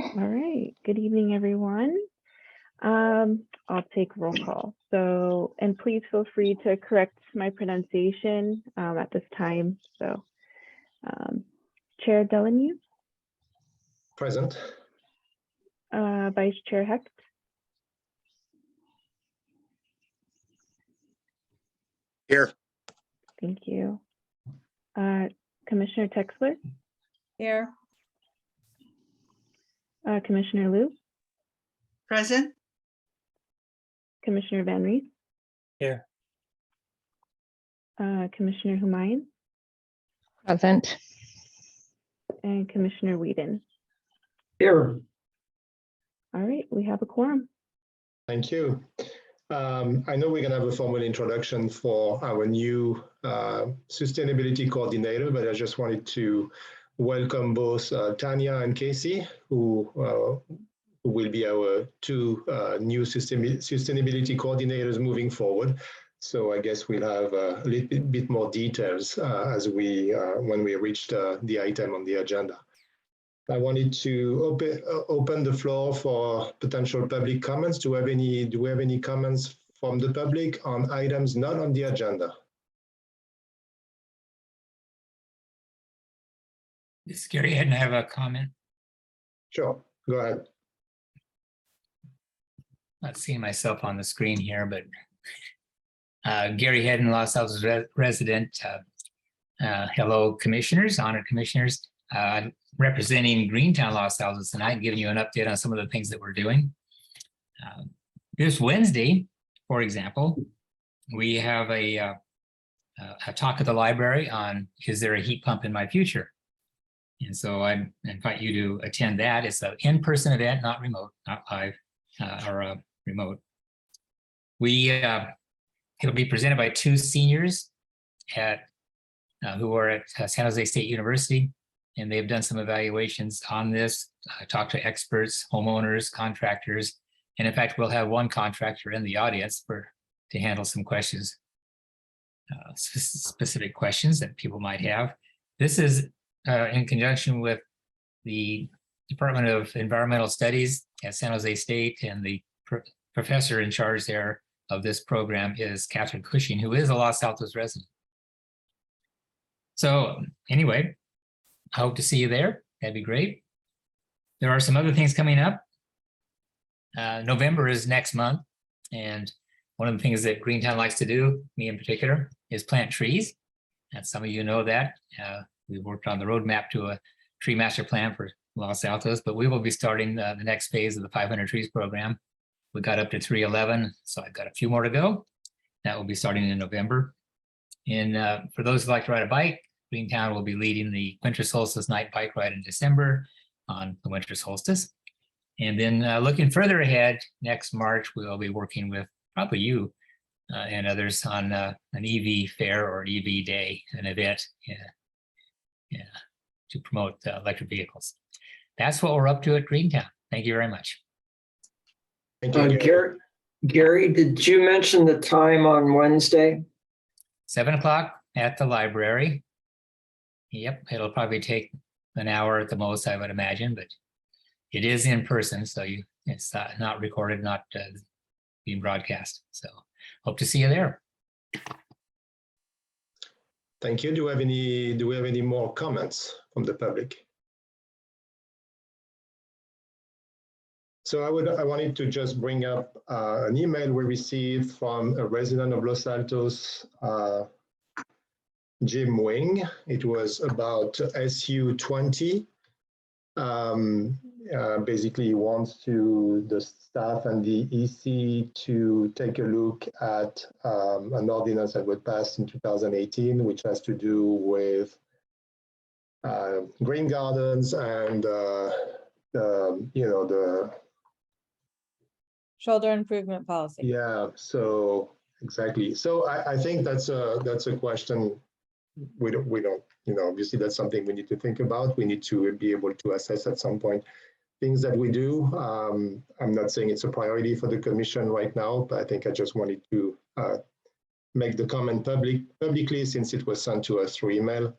All right. Good evening, everyone. I'll take roll call. So, and please feel free to correct my pronunciation at this time. So, Chair Delany, Present. Vice Chair Hecht, Here. thank you. Commissioner Texler, Here. Commissioner Liu, Present. Commissioner Van Rees, Here. Commissioner Humayun, Present. and Commissioner Whedon. Here. All right, we have a quorum. Thank you. I know we're going to have a formal introduction for our new sustainability coordinator, but I just wanted to welcome both Tanya and Casey, who will be our two new sustainability coordinators moving forward. So I guess we'll have a little bit more details as when we reach the item on the agenda. I wanted to open the floor for potential public comments. Do we have any comments from the public on items not on the agenda? This is Gary Hedden. I have a comment. Sure, go ahead. Not seeing myself on the screen here, but Gary Hedden, Los Altos resident. Hello, commissioners, honored commissioners. I'm representing Greentown Los Altos tonight, giving you an update on some of the things that we're doing. This Wednesday, for example, we have a talk at the library on, is there a heat pump in my future? And so I invite you to attend that. It's an in-person event, not remote, not live or remote. It'll be presented by two seniors who are at San Jose State University, and they've done some evaluations on this. Talked to experts, homeowners, contractors, and in fact, we'll have one contractor in the audience to handle some questions, specific questions that people might have. This is in conjunction with the Department of Environmental Studies at San Jose State, and the professor in charge there of this program is Catherine Cushing, who is a Los Altos resident. So anyway, I hope to see you there. That'd be great. There are some other things coming up. November is next month, and one of the things that Greentown likes to do, me in particular, is plant trees. And some of you know that. We've worked on the roadmap to a tree master plan for Los Altos, but we will be starting the next phase of the 500 Trees program. We got up to 311, so I've got a few more to go. That will be starting in November. And for those who like to ride a bike, Greentown will be leading the Winter Solstice Night Bike Ride in December on the winter solstice. And then looking further ahead, next March, we will be working with probably you and others on an EV fair or EV day, an event to promote electric vehicles. That's what we're up to at Greentown. Thank you very much. Thank you, Gary, did you mention the time on Wednesday? 7 o'clock at the library. Yep, it'll probably take an hour at the most, I would imagine, but it is in person, so it's not recorded, not being broadcast. So hope to see you there. Thank you. Do we have any more comments from the public? So I wanted to just bring up an email we received from a resident of Los Altos, Jim Wing. It was about SU20. Basically, he wants the staff and the EC to take a look at an ordinance that was passed in 2018, which has to do with green gardens and the Shoulder improvement policy. Yeah, so exactly. So I think that's a question we don't obviously that's something we need to think about. We need to be able to assess at some point things that we do. I'm not saying it's a priority for the commission right now, but I think I just wanted to make the comment publicly, since it was sent to us through email.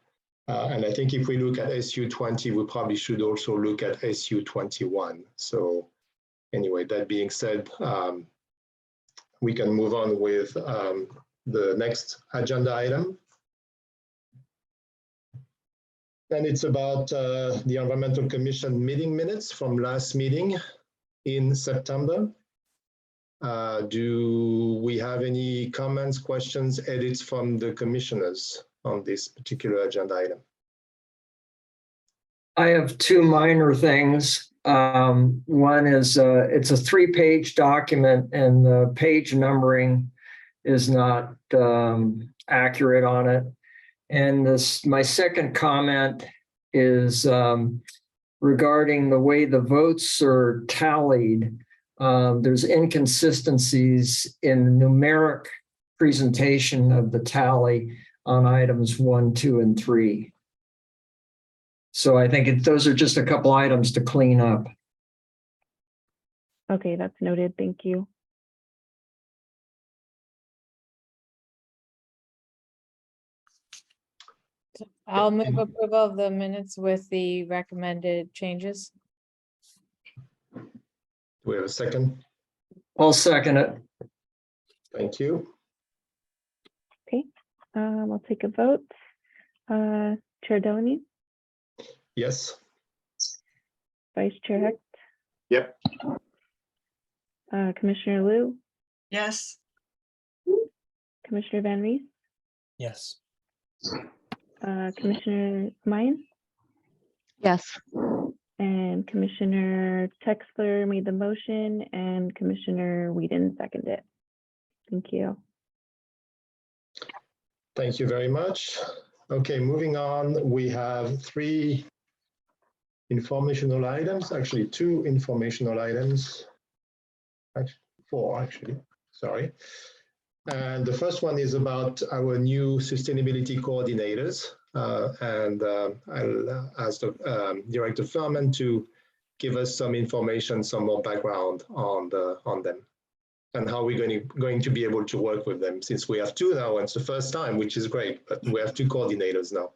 And I think if we look at SU20, we probably should also look at SU21. So anyway, that being said, we can move on with the next agenda item. And it's about the Environmental Commission meeting minutes from last meeting in September. Do we have any comments, questions, edits from the commissioners on this particular agenda item? I have two minor things. One is it's a 3-page document and the page numbering is not accurate on it. And my second comment is regarding the way the votes are tallied. There's inconsistencies in the numeric presentation of the tally on items 1, 2, and 3. So I think those are just a couple items to clean up. Okay, that's noted. Thank you. I'll move approval of the minutes with the recommended changes. Do we have a second? I'll second it. Thank you. I'll take a vote. Chair Delaney, Yes. Vice Chair Hecht, Yep. Commissioner Liu, Yes. Commissioner Van Rees, Yes. Commissioner Mayen, Yes. and Commissioner Texler made the motion and Commissioner Whedon seconded it. Thank you. Thank you very much. Okay, moving on, we have 3 informational items, actually 2 informational items. Actually, 4 actually, sorry. And the first one is about our new sustainability coordinators. I'll ask Director Furman to give us some information, some more background on them and how we're going to be able to work with them, since we have 2 now and it's the first time, which is great, but we have 2 coordinators now.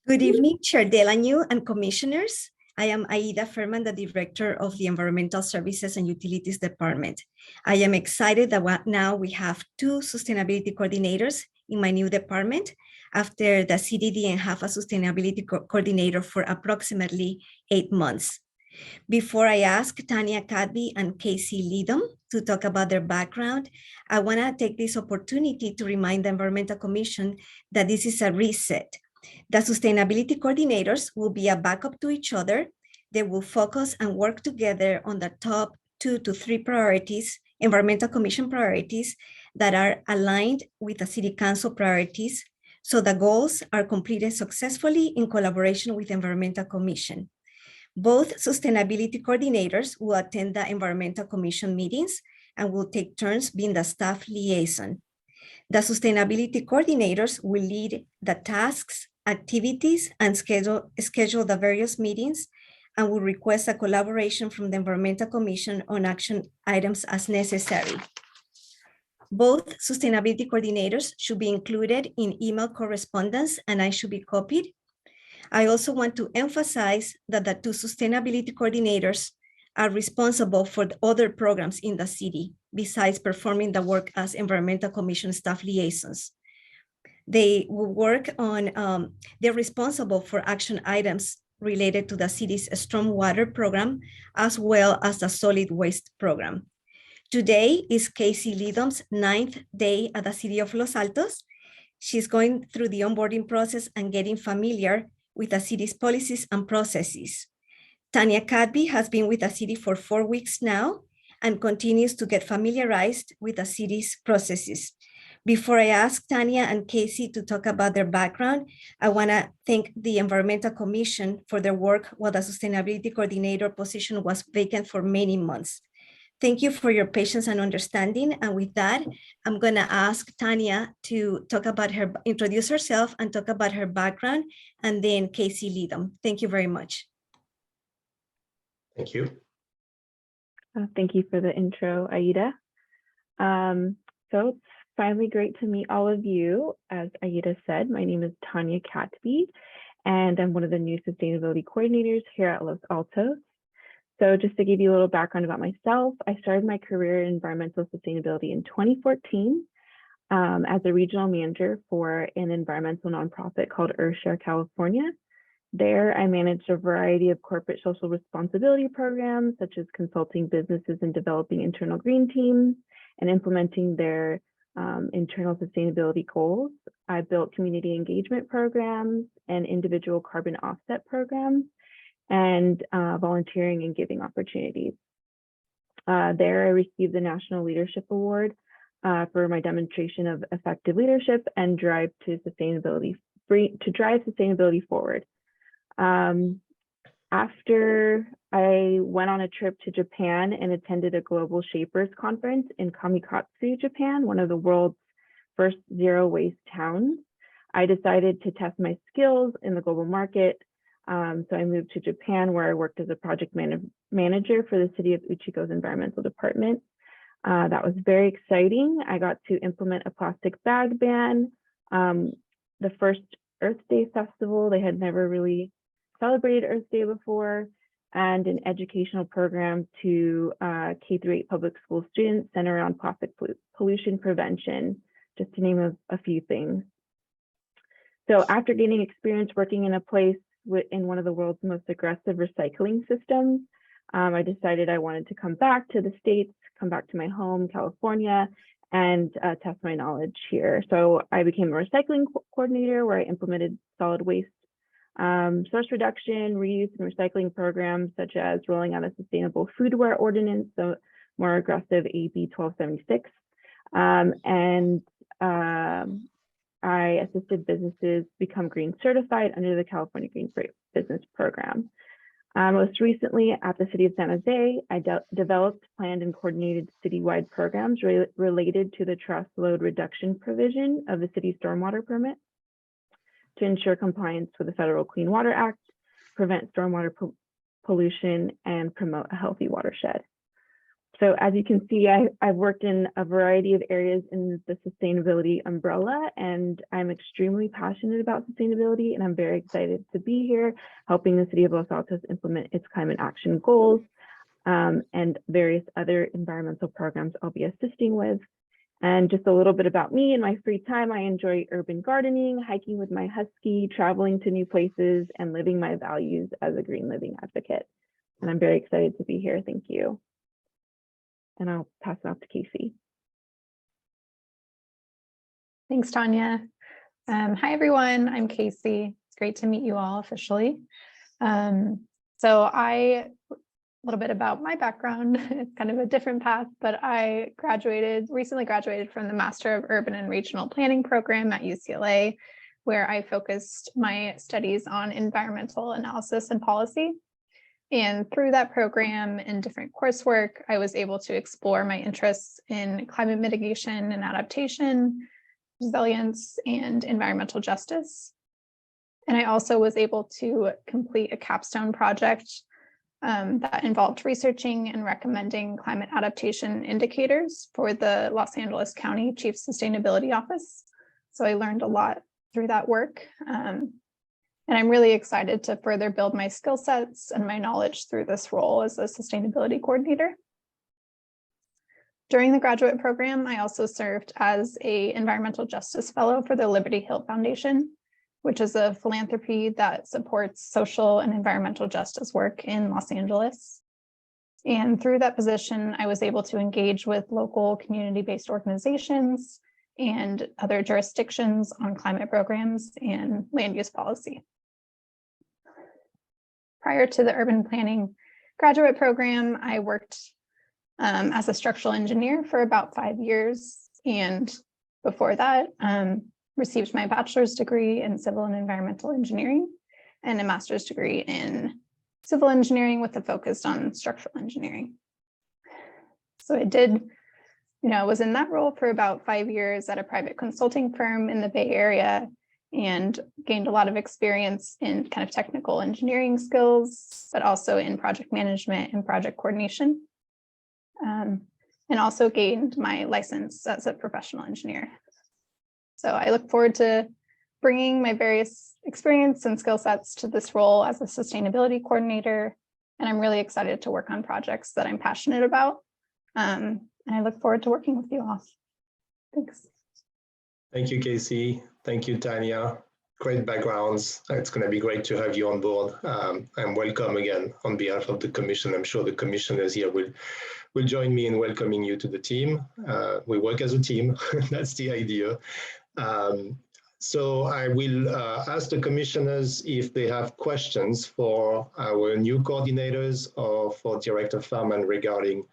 Good evening, Chair Delanu and Commissioners. I am Aida Furman, the Director of the Environmental Services and Utilities Department. I am excited that now we have 2 sustainability coordinators in my new department after the city didn't have a sustainability coordinator for approximately 8 months. Before I ask Tanya Cadby and Casey Lidom to talk about their background, I want to take this opportunity to remind the Environmental Commission that this is a reset. The sustainability coordinators will be a backup to each other. They will focus and work together on the top 2 to 3 priorities, Environmental Commission priorities that are aligned with the City Council priorities, so the goals are completed successfully in collaboration with the Environmental Commission. Both sustainability coordinators will attend the Environmental Commission meetings and will take turns being the staff liaison. The sustainability coordinators will lead the tasks, activities, and schedule the various meetings, and will request a collaboration from the Environmental Commission on action items as necessary. Both sustainability coordinators should be included in email correspondence, and I should be copied. I also want to emphasize that the 2 sustainability coordinators are responsible for the other programs in the city, besides performing the work as Environmental Commission staff liaisons. They will work on, they're responsible for action items related to the city's stormwater program, as well as the solid waste program. Today is Casey Lidom's 9th day at the City of Los Altos. She's going through the onboarding process and getting familiar with the city's policies and processes. Tanya Cadby has been with the city for 4 weeks now and continues to get familiarized with the city's processes. Before I ask Tanya and Casey to talk about their background, I want to thank the Environmental Commission for their work while the Sustainability Coordinator position was vacant for many months. Thank you for your patience and understanding. And with that, I'm going to ask Tanya to talk about introduce herself and talk about her background, and then Casey Lidom. Thank you very much. Thank you. Thank you for the intro, Aida. So it's finally great to meet all of you. As Aida said, my name is Tanya Cadby, and I'm one of the new sustainability coordinators here at Los Altos. So just to give you a little background about myself, I started my career in environmental sustainability in 2014 as a regional manager for an environmental nonprofit called EarthShare California. There, I managed a variety of corporate social responsibility programs, such as consulting businesses in developing internal green teams and implementing their internal sustainability goals. I built community engagement programs and individual carbon offset programs and volunteering and giving opportunities. There, I received the National Leadership Award for my demonstration of effective leadership and drive to drive sustainability forward. After I went on a trip to Japan and attended a Global Shapers Conference in Kamikatsu, Japan, one of the world's first zero waste towns, I decided to test my skills in the global market. So I moved to Japan, where I worked as a project manager for the city of Uchiko's environmental department. That was very exciting. I got to implement a plastic bag ban. The first Earth Day festival, they had never really celebrated Earth Day before, and an educational program to K-8 public school students centered around plastic pollution prevention, just to name a few things. So after gaining experience working in a place in one of the world's most aggressive recycling systems, I decided I wanted to come back to the States, come back to my home, California, and test my knowledge here. So I became a recycling coordinator, where I implemented solid waste source reduction, reuse, and recycling programs, such as rolling out a sustainable foodware ordinance, so more aggressive AB 1276. I assisted businesses become green certified under the California Green Business Program. Most recently, at the City of San Jose, I developed, planned, and coordinated citywide programs related to the trust load reduction provision of the city stormwater permit to ensure compliance with the Federal Clean Water Act, prevent stormwater pollution, and promote a healthy watershed. So as you can see, I've worked in a variety of areas in the sustainability umbrella, and I'm extremely passionate about sustainability, and I'm very excited to be here helping the City of Los Altos implement its climate action goals and various other environmental programs I'll be assisting with. And just a little bit about me. In my free time, I enjoy urban gardening, hiking with my husky, traveling to new places, and living my values as a green living advocate. And I'm very excited to be here. Thank you. And I'll pass it off to Casey. Thanks, Tanya. Hi, everyone. I'm Casey. It's great to meet you all officially. A little bit about my background. It's kind of a different path, but I recently graduated from the Master of Urban and Regional Planning program at UCLA, where I focused my studies on environmental analysis and policy. And through that program and different coursework, I was able to explore my interests in climate mitigation and adaptation, resilience, and environmental justice. And I also was able to complete a capstone project that involved researching and recommending climate adaptation indicators for the Los Angeles County Chief Sustainability Office. So I learned a lot through that work. And I'm really excited to further build my skill sets and my knowledge through this role as a sustainability coordinator. During the graduate program, I also served as an environmental justice fellow for the Liberty Hill Foundation, which is a philanthropy that supports social and environmental justice work in Los Angeles. And through that position, I was able to engage with local community-based organizations and other jurisdictions on climate programs and land use policy. Prior to the urban planning graduate program, I worked as a structural engineer for about 5 years. And before that, received my bachelor's degree in civil and environmental engineering and a master's degree in civil engineering with a focus on structural engineering. So I was in that role for about 5 years at a private consulting firm in the Bay Area and gained a lot of experience in kind of technical engineering skills, but also in project management and project coordination. And also gained my license as a professional engineer. So I look forward to bringing my various experience and skill sets to this role as a sustainability coordinator. And I'm really excited to work on projects that I'm passionate about. And I look forward to working with you all. Thanks. Thank you, Casey. Thank you, Tanya. Great backgrounds. It's going to be great to have you on board. And welcome again on behalf of the commission. I'm sure the commissioners here will join me in welcoming you to the team. We work as a team. That's the idea. So I will ask the commissioners if they have questions for our new coordinators or for Director Farman regarding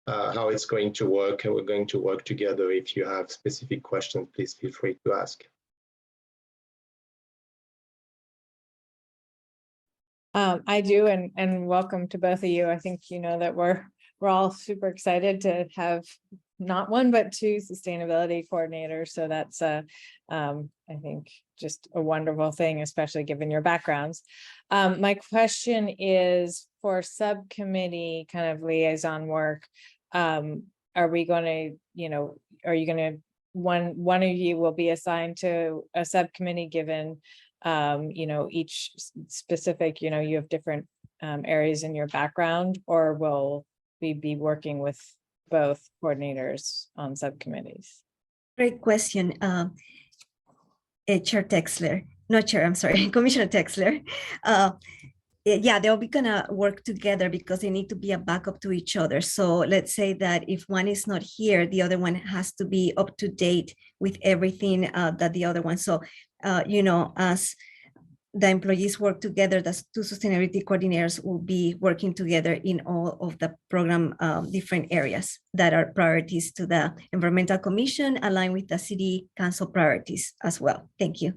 how it's going to work, and we're going to work together. If you have specific questions, please feel free to ask. I do, and welcome to both of you. I think you know that we're all super excited to have not one but two sustainability coordinators. So that's I think just a wonderful thing, especially given your backgrounds. My question is for subcommittee kind of liaison work. Are we going to, are you going to, one of you will be assigned to a subcommittee given, each specific, you have different areas in your background, or will we be working with both coordinators on subcommittees? Great question, Chair Texler. Not Chair, I'm sorry, Commissioner Texler. Yeah, they'll be gonna work together because they need to be a backup to each other. So let's say that if one is not here, the other one has to be up to date with everything that the other one. So, as the employees work together, the two sustainability coordinators will be working together in all of the program different areas that are priorities to the Environmental Commission, aligned with the City Council priorities as well. Thank you.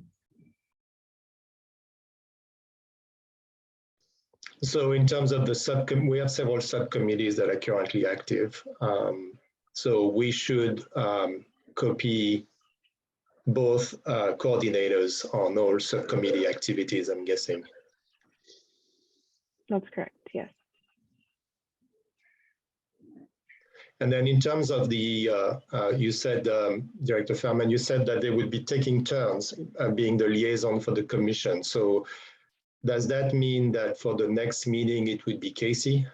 So in terms of the subcommittee, we have several subcommittees that are currently active. So we should copy both coordinators on all subcommittee activities, I'm guessing. That's correct, yes. And then in terms of the, you said, Director Farman, you said that they would be taking turns being the liaison for the commission. So does that mean that for the next meeting, it would be Casey?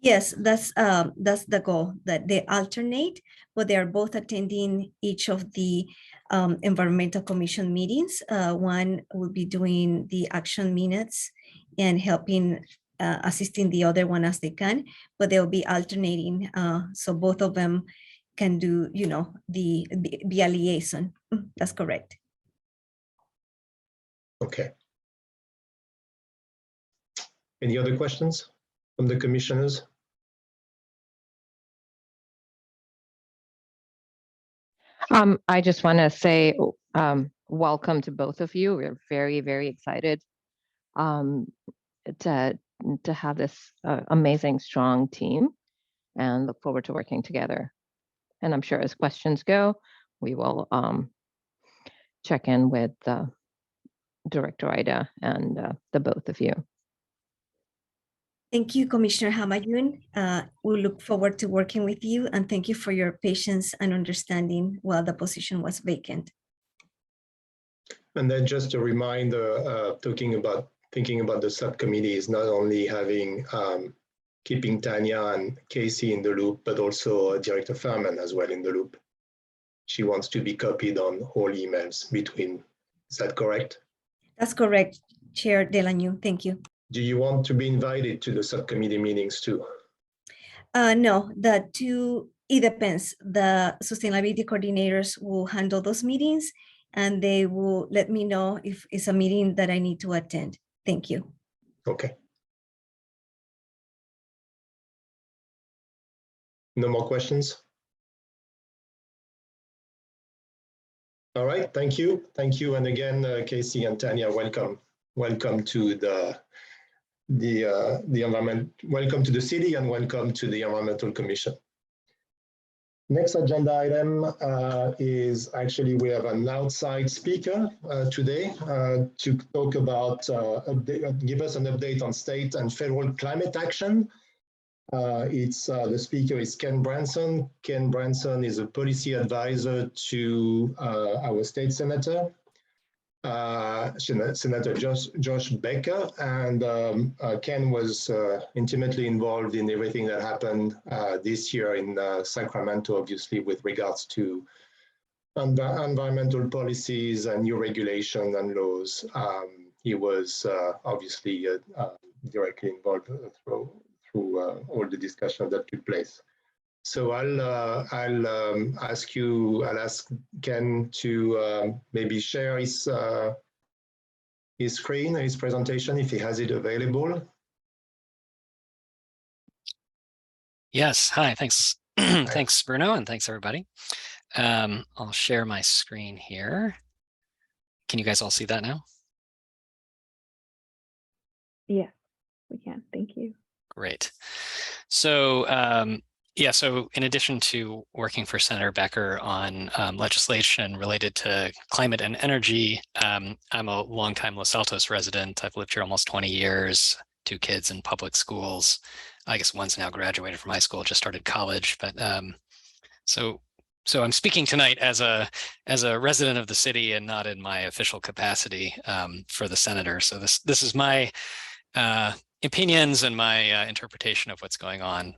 Yes, that's the goal, that they alternate, but they are both attending each of the Environmental Commission meetings. One will be doing the action minutes and helping, assisting the other one as they can, but they'll be alternating. So both of them can do, be a liaison. That's correct. Okay. Any other questions from the commissioners? I just want to say welcome to both of you. We're very, very excited to have this amazing, strong team, and look forward to working together. And I'm sure as questions go, we will check in with Director Ida and the both of you. Thank you, Commissioner Hamayun. We look forward to working with you, and thank you for your patience and understanding while the position was vacant. And then just a reminder, thinking about the subcommittee is not only having keeping Tanya and Casey in the loop, but also Director Farman as well in the loop. She wants to be copied on all emails between. Is that correct? That's correct, Chair Delanu. Thank you. Do you want to be invited to the subcommittee meetings too? No, it depends. The sustainability coordinators will handle those meetings, and they will let me know if it's a meeting that I need to attend. Thank you. Okay. No more questions? All right, thank you. Thank you. And again, Casey and Tanya, welcome. Welcome to the environment. Welcome to the city and welcome to the Environmental Commission. Next agenda item is actually we have an outside speaker today to talk about, give us an update on state and federal climate action. The speaker is Ken Branson. Ken Branson is a policy advisor to our state senator. Senator Josh Becker, and Ken was intimately involved in everything that happened this year in Sacramento, obviously, with regards to environmental policies and new regulation and laws. He was obviously directly involved through all the discussion that took place. So I'll ask Ken to maybe share his screen, his presentation, if he has it available. Yes, hi, thanks. Thanks, Bruno, and thanks everybody. I'll share my screen here. Can you guys all see that now? Yes, we can. Thank you. Great. So yeah, so in addition to working for Senator Becker on legislation related to climate and energy, I'm a longtime Los Altos resident. I've lived here almost 20 years, 2 kids in public schools. I guess one's now graduated from high school, just started college. But so I'm speaking tonight as a resident of the city and not in my official capacity for the senator. So this is my opinions and my interpretation of what's going on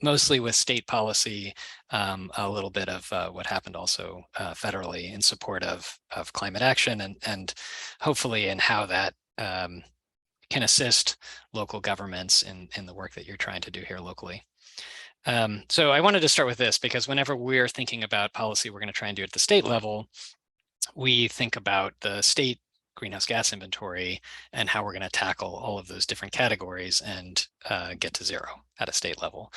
mostly with state policy, a little bit of what happened also federally in support of climate action and hopefully in how that can assist local governments in the work that you're trying to do here locally. So I wanted to start with this because whenever we're thinking about policy we're going to try and do at the state level, we think about the state greenhouse gas inventory and how we're going to tackle all of those different categories and get to zero at a state level.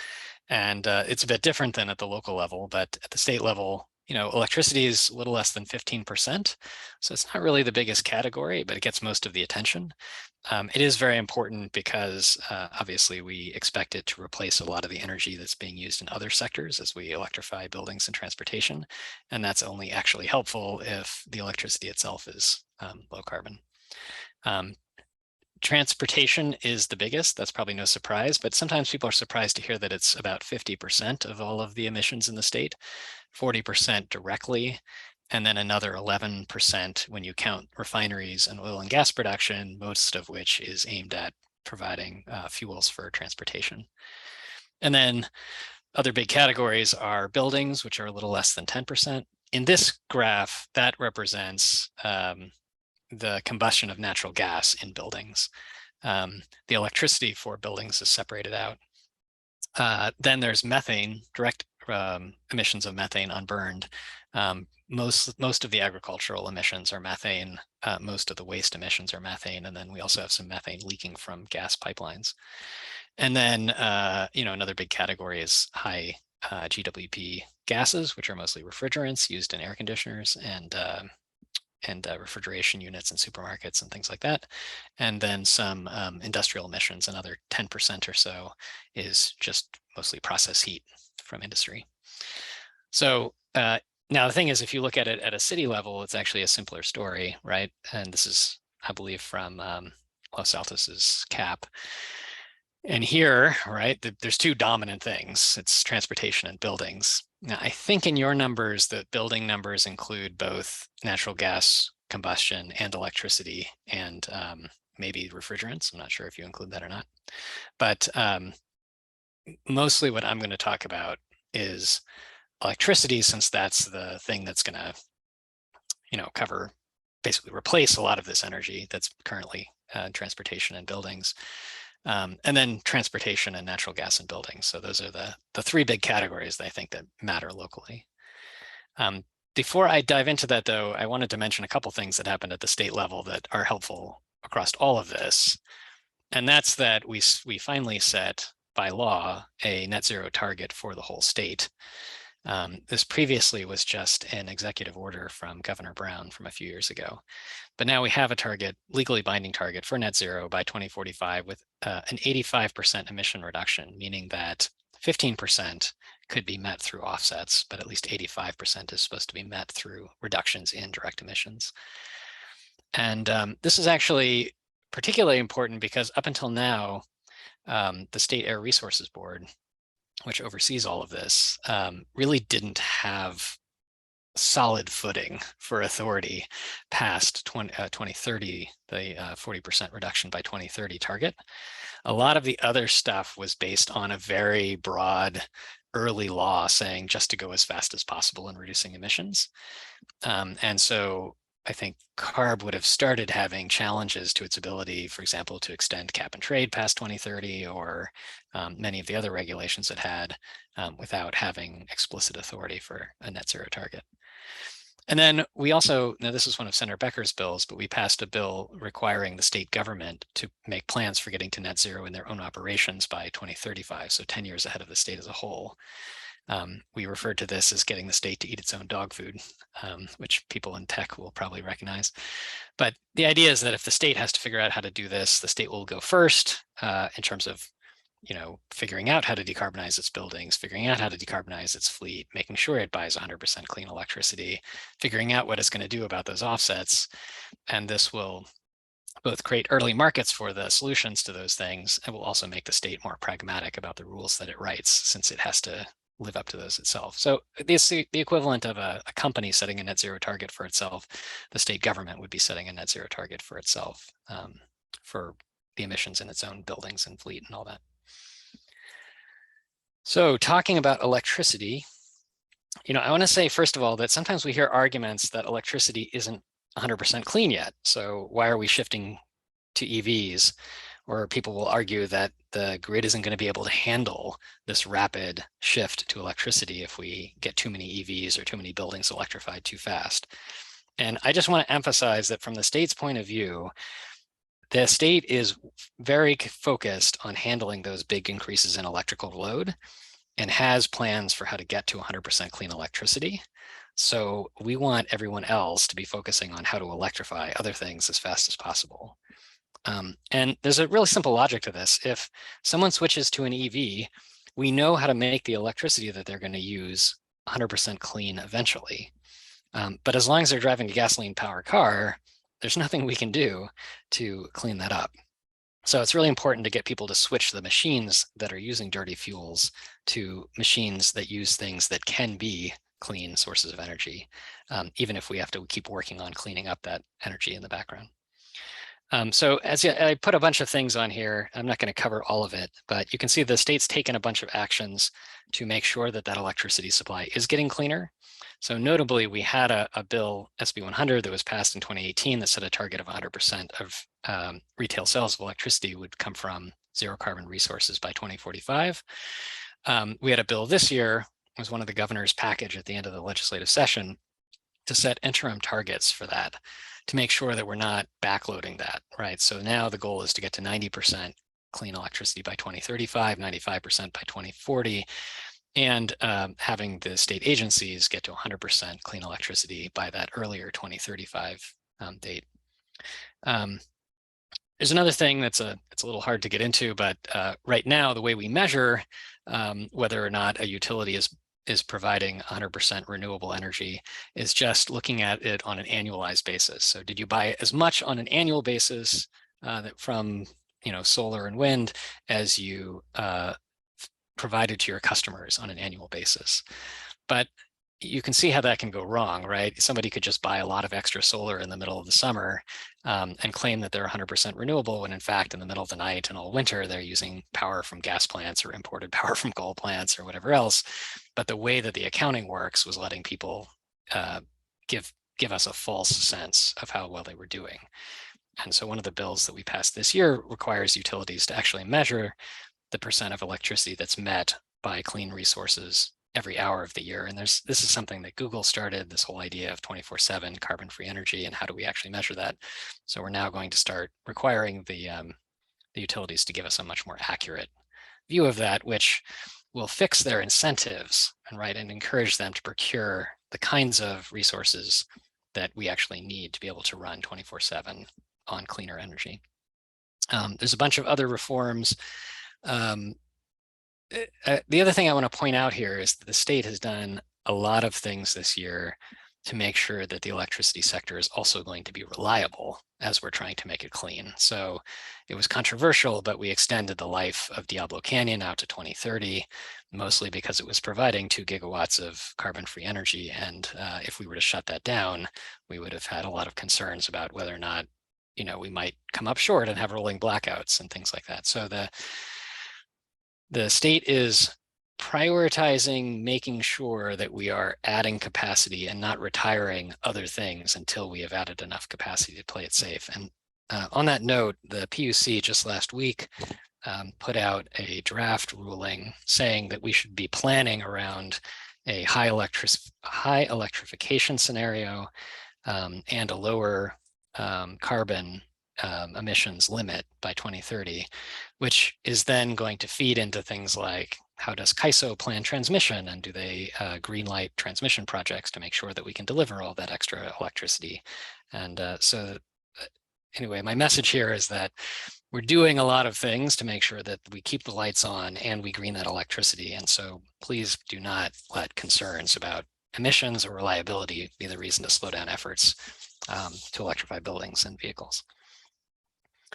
And it's a bit different than at the local level, but at the state level, you know, electricity is a little less than 15%. So it's not really the biggest category, but it gets most of the attention. It is very important because obviously we expect it to replace a lot of the energy that's being used in other sectors as we electrify buildings and transportation. And that's only actually helpful if the electricity itself is low carbon. Transportation is the biggest. That's probably no surprise, but sometimes people are surprised to hear that it's about 50% of all of the emissions in the state, 40% directly, and then another 11% when you count refineries and oil and gas production, most of which is aimed at providing fuels for transportation. And then other big categories are buildings, which are a little less than 10%. In this graph, that represents the combustion of natural gas in buildings. The electricity for buildings is separated out. Then there's methane, direct emissions of methane unburned. Most of the agricultural emissions are methane. Most of the waste emissions are methane. And then we also have some methane leaking from gas pipelines. And then, you know, another big category is high GWP gases, which are mostly refrigerants used in air conditioners and refrigeration units in supermarkets and things like that. And then some industrial emissions, another 10% or so is just mostly process heat from industry. So now the thing is, if you look at it at a city level, it's actually a simpler story, right? And this is, I believe, from Los Altos's CAP. And here, right, there's 2 dominant things. It's transportation and buildings. Now, I think in your numbers, the building numbers include both natural gas combustion and electricity and maybe refrigerants. I'm not sure if you include that or not. But mostly what I'm going to talk about is electricity, since that's the thing that's going to, you know, cover, basically replace a lot of this energy that's currently transportation and buildings. And then transportation and natural gas and buildings. So those are the 3 big categories that I think that matter locally. Before I dive into that, though, I wanted to mention a couple things that happened at the state level that are helpful across all of this. And that's that we finally set by law a net zero target for the whole state. This previously was just an executive order from Governor Brown from a few years ago. But now we have a target, legally binding target for net zero by 2045 with an 85% emission reduction, meaning that 15% could be met through offsets, but at least 85% is supposed to be met through reductions in direct emissions. And this is actually particularly important because up until now, the State Air Resources Board, which oversees all of this, really didn't have solid footing for authority past 2030, the 40% reduction by 2030 target. A lot of the other stuff was based on a very broad early law saying just to go as fast as possible in reducing emissions. And so I think CARB would have started having challenges to its ability, for example, to extend cap and trade past 2030, or many of the other regulations it had, without having explicit authority for a net zero target. And then we also, now this is one of Senator Becker's bills, but we passed a bill requiring the state government to make plans for getting to net zero in their own operations by 2035, so 10 years ahead of the state as a whole. We referred to this as getting the state to eat its own dog food, which people in tech will probably recognize. But the idea is that if the state has to figure out how to do this, the state will go first in terms of, figuring out how to decarbonize its buildings, figuring out how to decarbonize its fleet, making sure it buys 100% clean electricity, figuring out what it's going to do about those offsets. And this will both create early markets for the solutions to those things, and will also make the state more pragmatic about the rules that it writes, since it has to live up to those itself. So the equivalent of a company setting a net zero target for itself, the state government would be setting a net zero target for itself, for the emissions in its own buildings and fleet and all that. So talking about electricity, I want to say, first of all, that sometimes we hear arguments that electricity isn't 100% clean yet. So why are we shifting to EVs? Or people will argue that the grid isn't going to be able to handle this rapid shift to electricity if we get too many EVs or too many buildings electrified too fast. And I just want to emphasize that from the state's point of view, the state is very focused on handling those big increases in electrical load and has plans for how to get to 100% clean electricity. So we want everyone else to be focusing on how to electrify other things as fast as possible. And there's a really simple logic to this. If someone switches to an EV, we know how to make the electricity that they're going to use 100% clean eventually. But as long as they're driving a gasoline powered car, there's nothing we can do to clean that up. So it's really important to get people to switch the machines that are using dirty fuels to machines that use things that can be clean sources of energy, even if we have to keep working on cleaning up that energy in the background. So as I put a bunch of things on here, I'm not going to cover all of it, but you can see the state's taken a bunch of actions to make sure that that electricity supply is getting cleaner. So notably, we had a bill, SB 100, that was passed in 2018 that set a target of 100% of retail sales of electricity would come from zero carbon resources by 2045. We had a bill this year, was one of the governor's package at the end of the legislative session, to set interim targets for that, to make sure that we're not backloading that, right? So now the goal is to get to 90% clean electricity by 2035, 95% by 2040, and having the state agencies get to 100% clean electricity by that earlier 2035 date. There's another thing it's a little hard to get into, but right now the way we measure whether or not a utility is providing 100% renewable energy is just looking at it on an annualized basis. So did you buy as much on an annual basis from solar and wind as you provided to your customers on an annual basis? But you can see how that can go wrong, right? Somebody could just buy a lot of extra solar in the middle of the summer and claim that they're 100% renewable, when in fact in the middle of the night and all winter they're using power from gas plants or imported power from coal plants or whatever else. But the way that the accounting works was letting people give us a false sense of how well they were doing. And so one of the bills that we passed this year requires utilities to actually measure the percent of electricity that's met by clean resources every hour of the year. And this is something that Google started, this whole idea of 24/7 carbon-free energy, and how do we actually measure that? So we're now going to start requiring the utilities to give us a much more accurate view of that, which will fix their incentives and encourage them to procure the kinds of resources that we actually need to be able to run 24/7 on cleaner energy. There's a bunch of other reforms. The other thing I want to point out here is that the state has done a lot of things this year to make sure that the electricity sector is also going to be reliable as we're trying to make it clean. So it was controversial, but we extended the life of Diablo Canyon out to 2030, mostly because it was providing 2 gigawatts of carbon-free energy. And if we were to shut that down, we would have had a lot of concerns about whether or not, we might come up short and have rolling blackouts and things like that. So the state is prioritizing making sure that we are adding capacity and not retiring other things until we have added enough capacity to play it safe. And on that note, the PUC just last week put out a draft ruling saying that we should be planning around a high electrification scenario and a lower carbon emissions limit by 2030, which is then going to feed into things like, how does CAISO plan transmission, and do they green light transmission projects to make sure that we can deliver all that extra electricity? And so anyway, my message here is that we're doing a lot of things to make sure that we keep the lights on and we green that electricity. And so please do not let concerns about emissions or reliability be the reason to slow down efforts to electrify buildings and vehicles.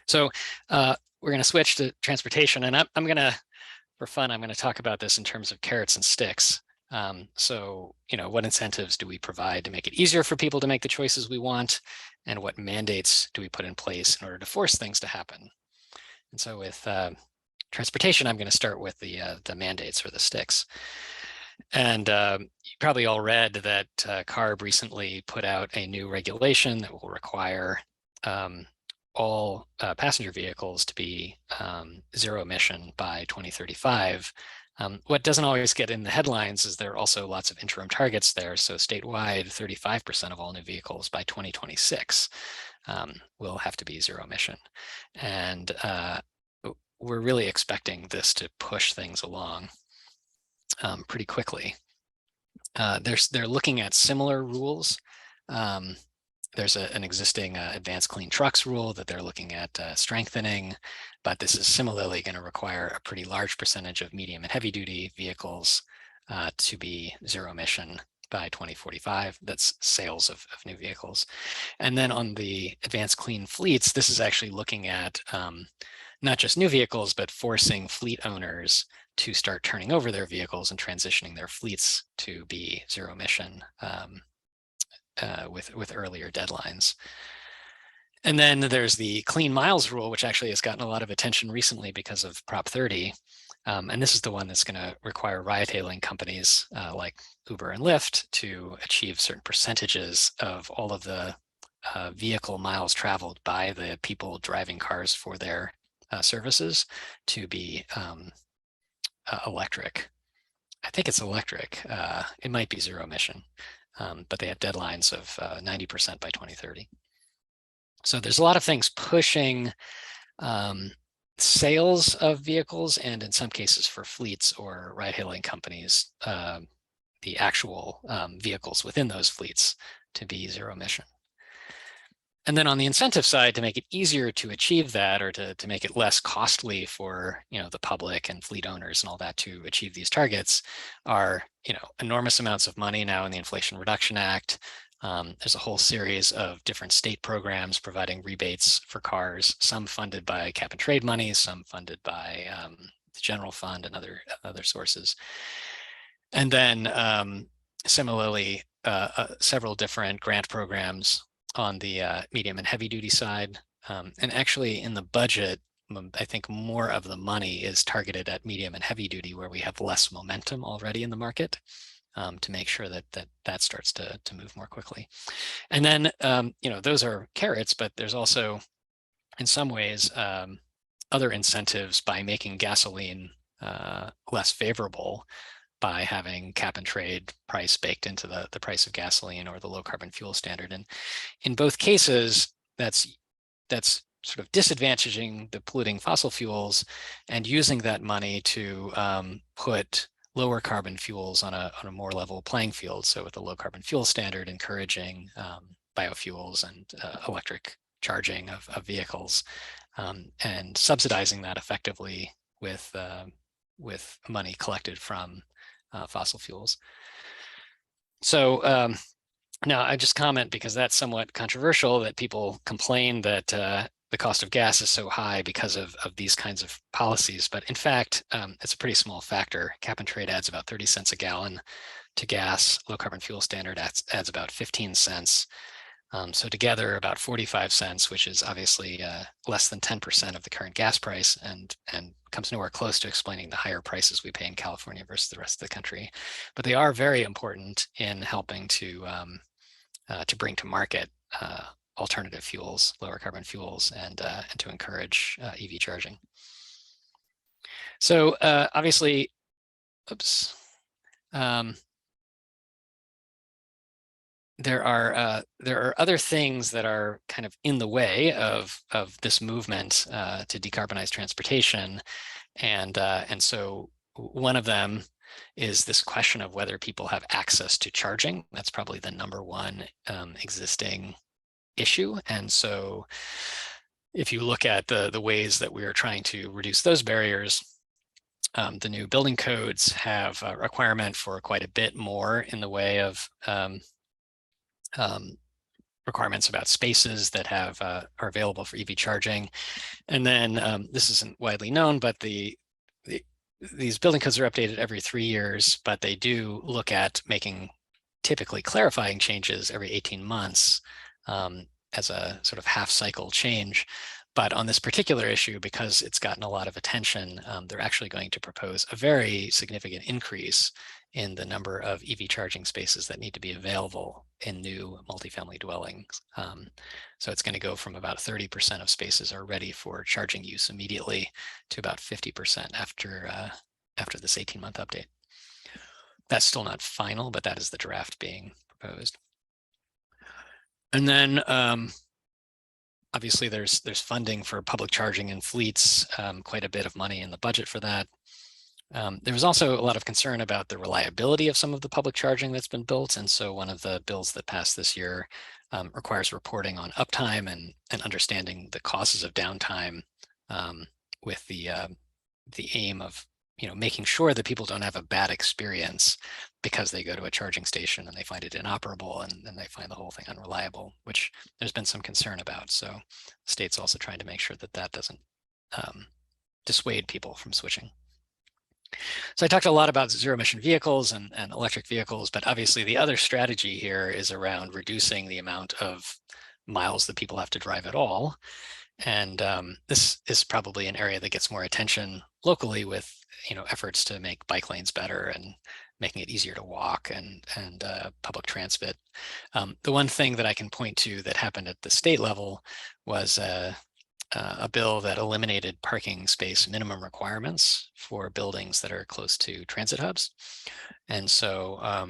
So we're going to switch to transportation, and I'm going to, for fun, I'm going to talk about this in terms of carrots and sticks. So, what incentives do we provide to make it easier for people to make the choices we want, and what mandates do we put in place in order to force things to happen? And so with transportation, I'm going to start with the mandates, or the sticks. And you probably all read that CARB recently put out a new regulation that will require all passenger vehicles to be zero emission by 2035. What doesn't always get in the headlines is there are also lots of interim targets there. So statewide, 35% of all new vehicles by 2026 will have to be zero emission. And we're really expecting this to push things along pretty quickly. They're looking at similar rules. There's an existing advanced clean trucks rule that they're looking at strengthening, but this is similarly going to require a pretty large percentage of medium and heavy duty vehicles to be zero emission by 2045. That's sales of new vehicles. And then on the advanced clean fleets, this is actually looking at not just new vehicles, but forcing fleet owners to start turning over their vehicles and transitioning their fleets to be zero emission with earlier deadlines. And then there's the Clean Miles rule, which actually has gotten a lot of attention recently because of Prop 30. And this is the one that's going to require ride-hailing companies like Uber and Lyft to achieve certain percentages of all of the vehicle miles traveled by the people driving cars for their services to be electric. I think it's electric. It might be zero emission. But they have deadlines of 90% by 2030. So there's a lot of things pushing sales of vehicles, and in some cases for fleets or ride-hailing companies, the actual vehicles within those fleets to be zero emission. And then on the incentive side, to make it easier to achieve that, or to make it less costly for the public and fleet owners and all that to achieve these targets, are enormous amounts of money now in the Inflation Reduction Act. There's a whole series of different state programs providing rebates for cars, some funded by cap and trade money, some funded by the general fund and other sources. And then similarly, several different grant programs on the medium and heavy duty side. And actually in the budget, I think more of the money is targeted at medium and heavy duty, where we have less momentum already in the market, to make sure that starts to move more quickly. And then, those are carrots, but there's also, in some ways, other incentives by making gasoline less favorable, by having cap and trade price baked into the price of gasoline or the low carbon fuel standard. And in both cases, that's sort of disadvantaging the polluting fossil fuels and using that money to put lower carbon fuels on a more level playing field. So with the low carbon fuel standard, encouraging biofuels and electric charging of vehicles, and subsidizing that effectively with money collected from fossil fuels. So Now, I just comment because that's somewhat controversial that people complain that the cost of gas is so high because of these kinds of policies. But in fact, it's a pretty small factor. Cap and trade adds about 30 cents a gallon to gas. Low carbon fuel standard adds about 15 cents. So together about 45 cents, which is obviously less than 10% of the current gas price and comes nowhere close to explaining the higher prices we pay in California versus the rest of the country. But they are very important in helping to bring to market alternative fuels, lower carbon fuels, and to encourage EV charging. So obviously, oops. There are other things that are kind of in the way of this movement to decarbonize transportation, and so one of them is this question of whether people have access to charging. That's probably the number one existing issue. And so if you look at the ways that we are trying to reduce those barriers, the new building codes have a requirement for quite a bit more in the way of requirements about spaces that are available for EV charging. And then this isn't widely known, but these building codes are updated every 3 years, but they do look at making typically clarifying changes every 18 months as a sort of half cycle change. But on this particular issue, because it's gotten a lot of attention, they're actually going to propose a very significant increase in the number of EV charging spaces that need to be available in new multifamily dwellings. So it's going to go from about 30% of spaces are ready for charging use immediately to about 50% after this 18-month update. That's still not final, but that is the draft being proposed. And then obviously there's funding for public charging in fleets, quite a bit of money in the budget for that. There was also a lot of concern about the reliability of some of the public charging that's been built. And so one of the bills that passed this year requires reporting on uptime and understanding the causes of downtime with the aim of making sure that people don't have a bad experience because they go to a charging station and they find it inoperable and then they find the whole thing unreliable, which there's been some concern about. So the state's also trying to make sure that that doesn't dissuade people from switching. So I talked a lot about zero emission vehicles and electric vehicles, but obviously the other strategy here is around reducing the amount of miles that people have to drive at all. And this is probably an area that gets more attention locally with efforts to make bike lanes better and making it easier to walk and public transit. The one thing that I can point to that happened at the state level was a bill that eliminated parking space minimum requirements for buildings that are close to transit hubs. And so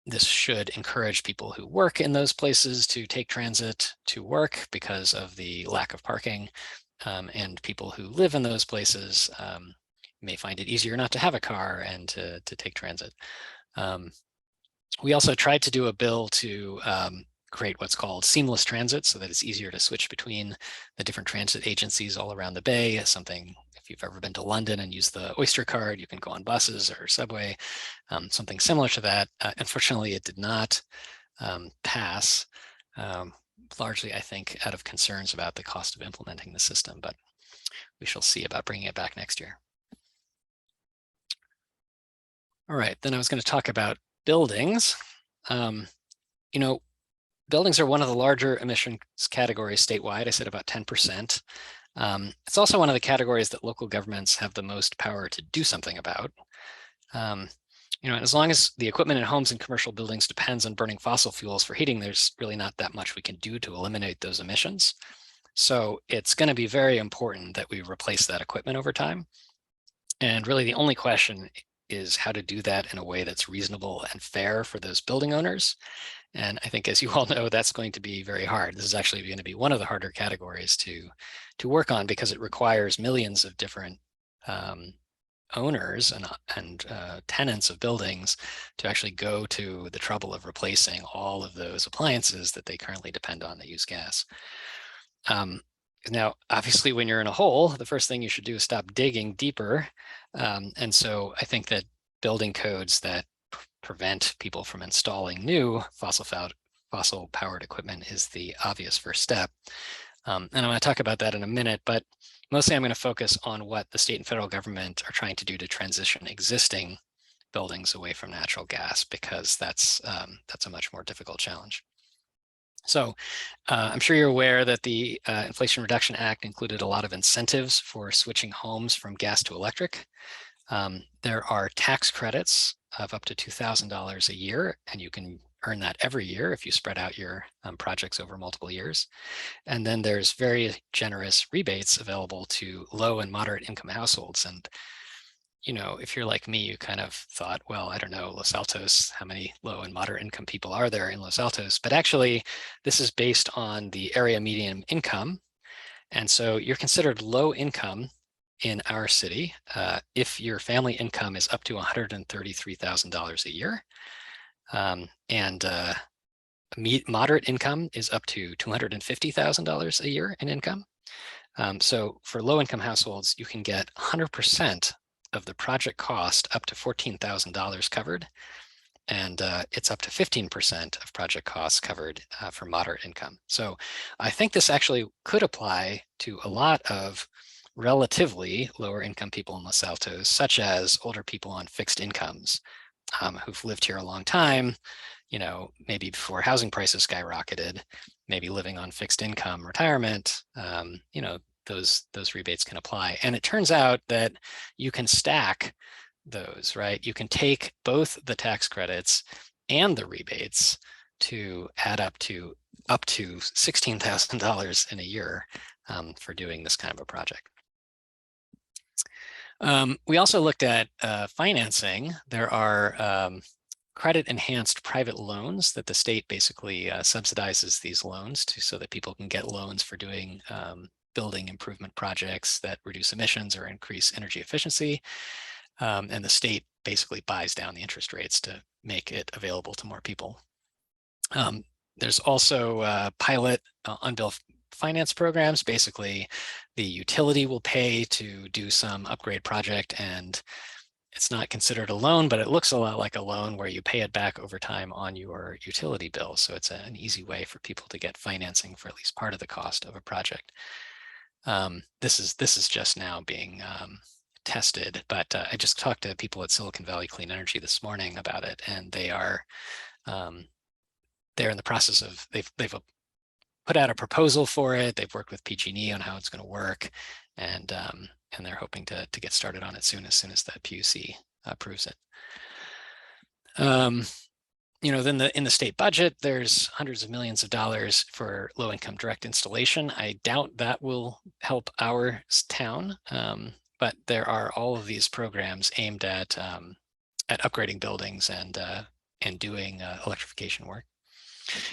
this should encourage people who work in those places to take transit to work because of the lack of parking. And people who live in those places may find it easier not to have a car and to take transit. We also tried to do a bill to create what's called seamless transit so that it's easier to switch between the different transit agencies all around the Bay. Something, if you've ever been to London and used the Oyster card, you can go on buses or subway, something similar to that. Unfortunately, it did not pass, largely, I think, out of concerns about the cost of implementing the system, but we shall see about bringing it back next year. All right, then I was going to talk about buildings. Buildings are one of the larger emissions categories statewide. I said about 10%. It's also one of the categories that local governments have the most power to do something about. As long as the equipment in homes and commercial buildings depends on burning fossil fuels for heating, there's really not that much we can do to eliminate those emissions. So it's going to be very important that we replace that equipment over time. And really the only question is how to do that in a way that's reasonable and fair for those building owners. And I think, as you all know, that's going to be very hard. This is actually going to be one of the harder categories to work on because it requires millions of different owners and tenants of buildings to actually go to the trouble of replacing all of those appliances that they currently depend on that use gas. Now, obviously, when you're in a hole, the first thing you should do is stop digging deeper. And so I think that building codes that prevent people from installing new fossil powered equipment is the obvious first step. And I'm going to talk about that in a minute, but mostly I'm going to focus on what the state and federal government are trying to do to transition existing buildings away from natural gas, because that's a much more difficult challenge. So I'm sure you're aware that the Inflation Reduction Act included a lot of incentives for switching homes from gas to electric. There are tax credits of up to $2,000 a year, and you can earn that every year if you spread out your projects over multiple years. And then there's very generous rebates available to low and moderate income households. And you know, if you're like me, you kind of thought, well, I don't know, Los Altos, how many low and moderate income people are there in Los Altos? But actually, this is based on the area median income. And so you're considered low income in our city if your family income is up to $133,000 a year. And moderate income is up to $250,000 a year in income. So for low income households, you can get 100% of the project cost up to $14,000 covered, and it's up to 15% of project costs covered for moderate income. So I think this actually could apply to a lot of relatively lower income people in Los Altos, such as older people on fixed incomes who've lived here a long time, you know, maybe before housing prices skyrocketed, maybe living on fixed income retirement, you know, those rebates can apply. And it turns out that you can stack those, right? You can take both the tax credits and the rebates to add up to $16,000 in a year for doing this kind of a project. We also looked at financing. There are credit enhanced private loans that the state basically subsidizes these loans so that people can get loans for doing building improvement projects that reduce emissions or increase energy efficiency. And the state basically buys down the interest rates to make it available to more people. There's also pilot unbilled finance programs. Basically, the utility will pay to do some upgrade project, and it's not considered a loan, but it looks a lot like a loan where you pay it back over time on your utility bill. So it's an easy way for people to get financing for at least part of the cost of a project. This is just now being tested, but I just talked to people at Silicon Valley Clean Energy this morning about it, and they are they're in the process of they've put out a proposal for it. They've worked with PG&E on how it's going to work, and they're hoping to get started on it as soon as the PUC approves it. You know, then in the state budget, there's hundreds of millions of dollars for low-income direct installation. I doubt that will help our town, but there are all of these programs aimed at upgrading buildings and doing electrification work.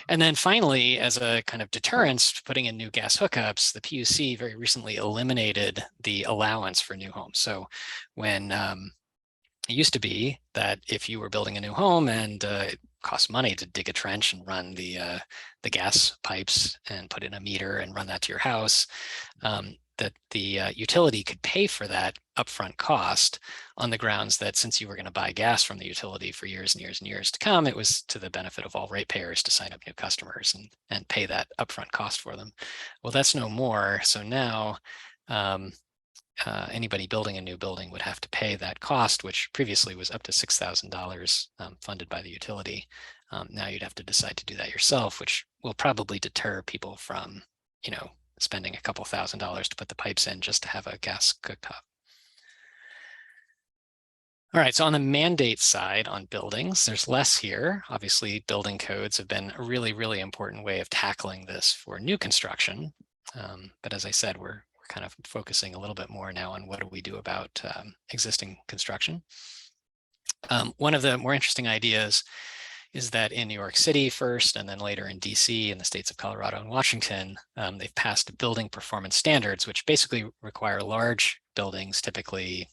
And then finally, as a kind of deterrence to putting in new gas hookups, the PUC very recently eliminated the allowance for new homes. So when it used to be that if you were building a new home and it cost money to dig a trench and run the gas pipes and put in a meter and run that to your house, that the utility could pay for that upfront cost on the grounds that since you were going to buy gas from the utility for years and years and years to come, it was to the benefit of all ratepayers to sign up new customers and pay that upfront cost for them. Well, that's no more. So now anybody building a new building would have to pay that cost, which previously was up to $6,000 funded by the utility. Now you'd have to decide to do that yourself, which will probably deter people from, you know, spending a couple $1,000s to put the pipes in just to have a gas cooktop. All right, so on the mandate side on buildings, there's less here. Obviously, building codes have been a really, really important way of tackling this for new construction. But as I said, we're kind of focusing a little bit more now on what do we do about existing construction. One of the more interesting ideas is that in New York City first, and then later in DC and the states of Colorado and Washington, they've passed building performance standards, which basically require large buildings, typically,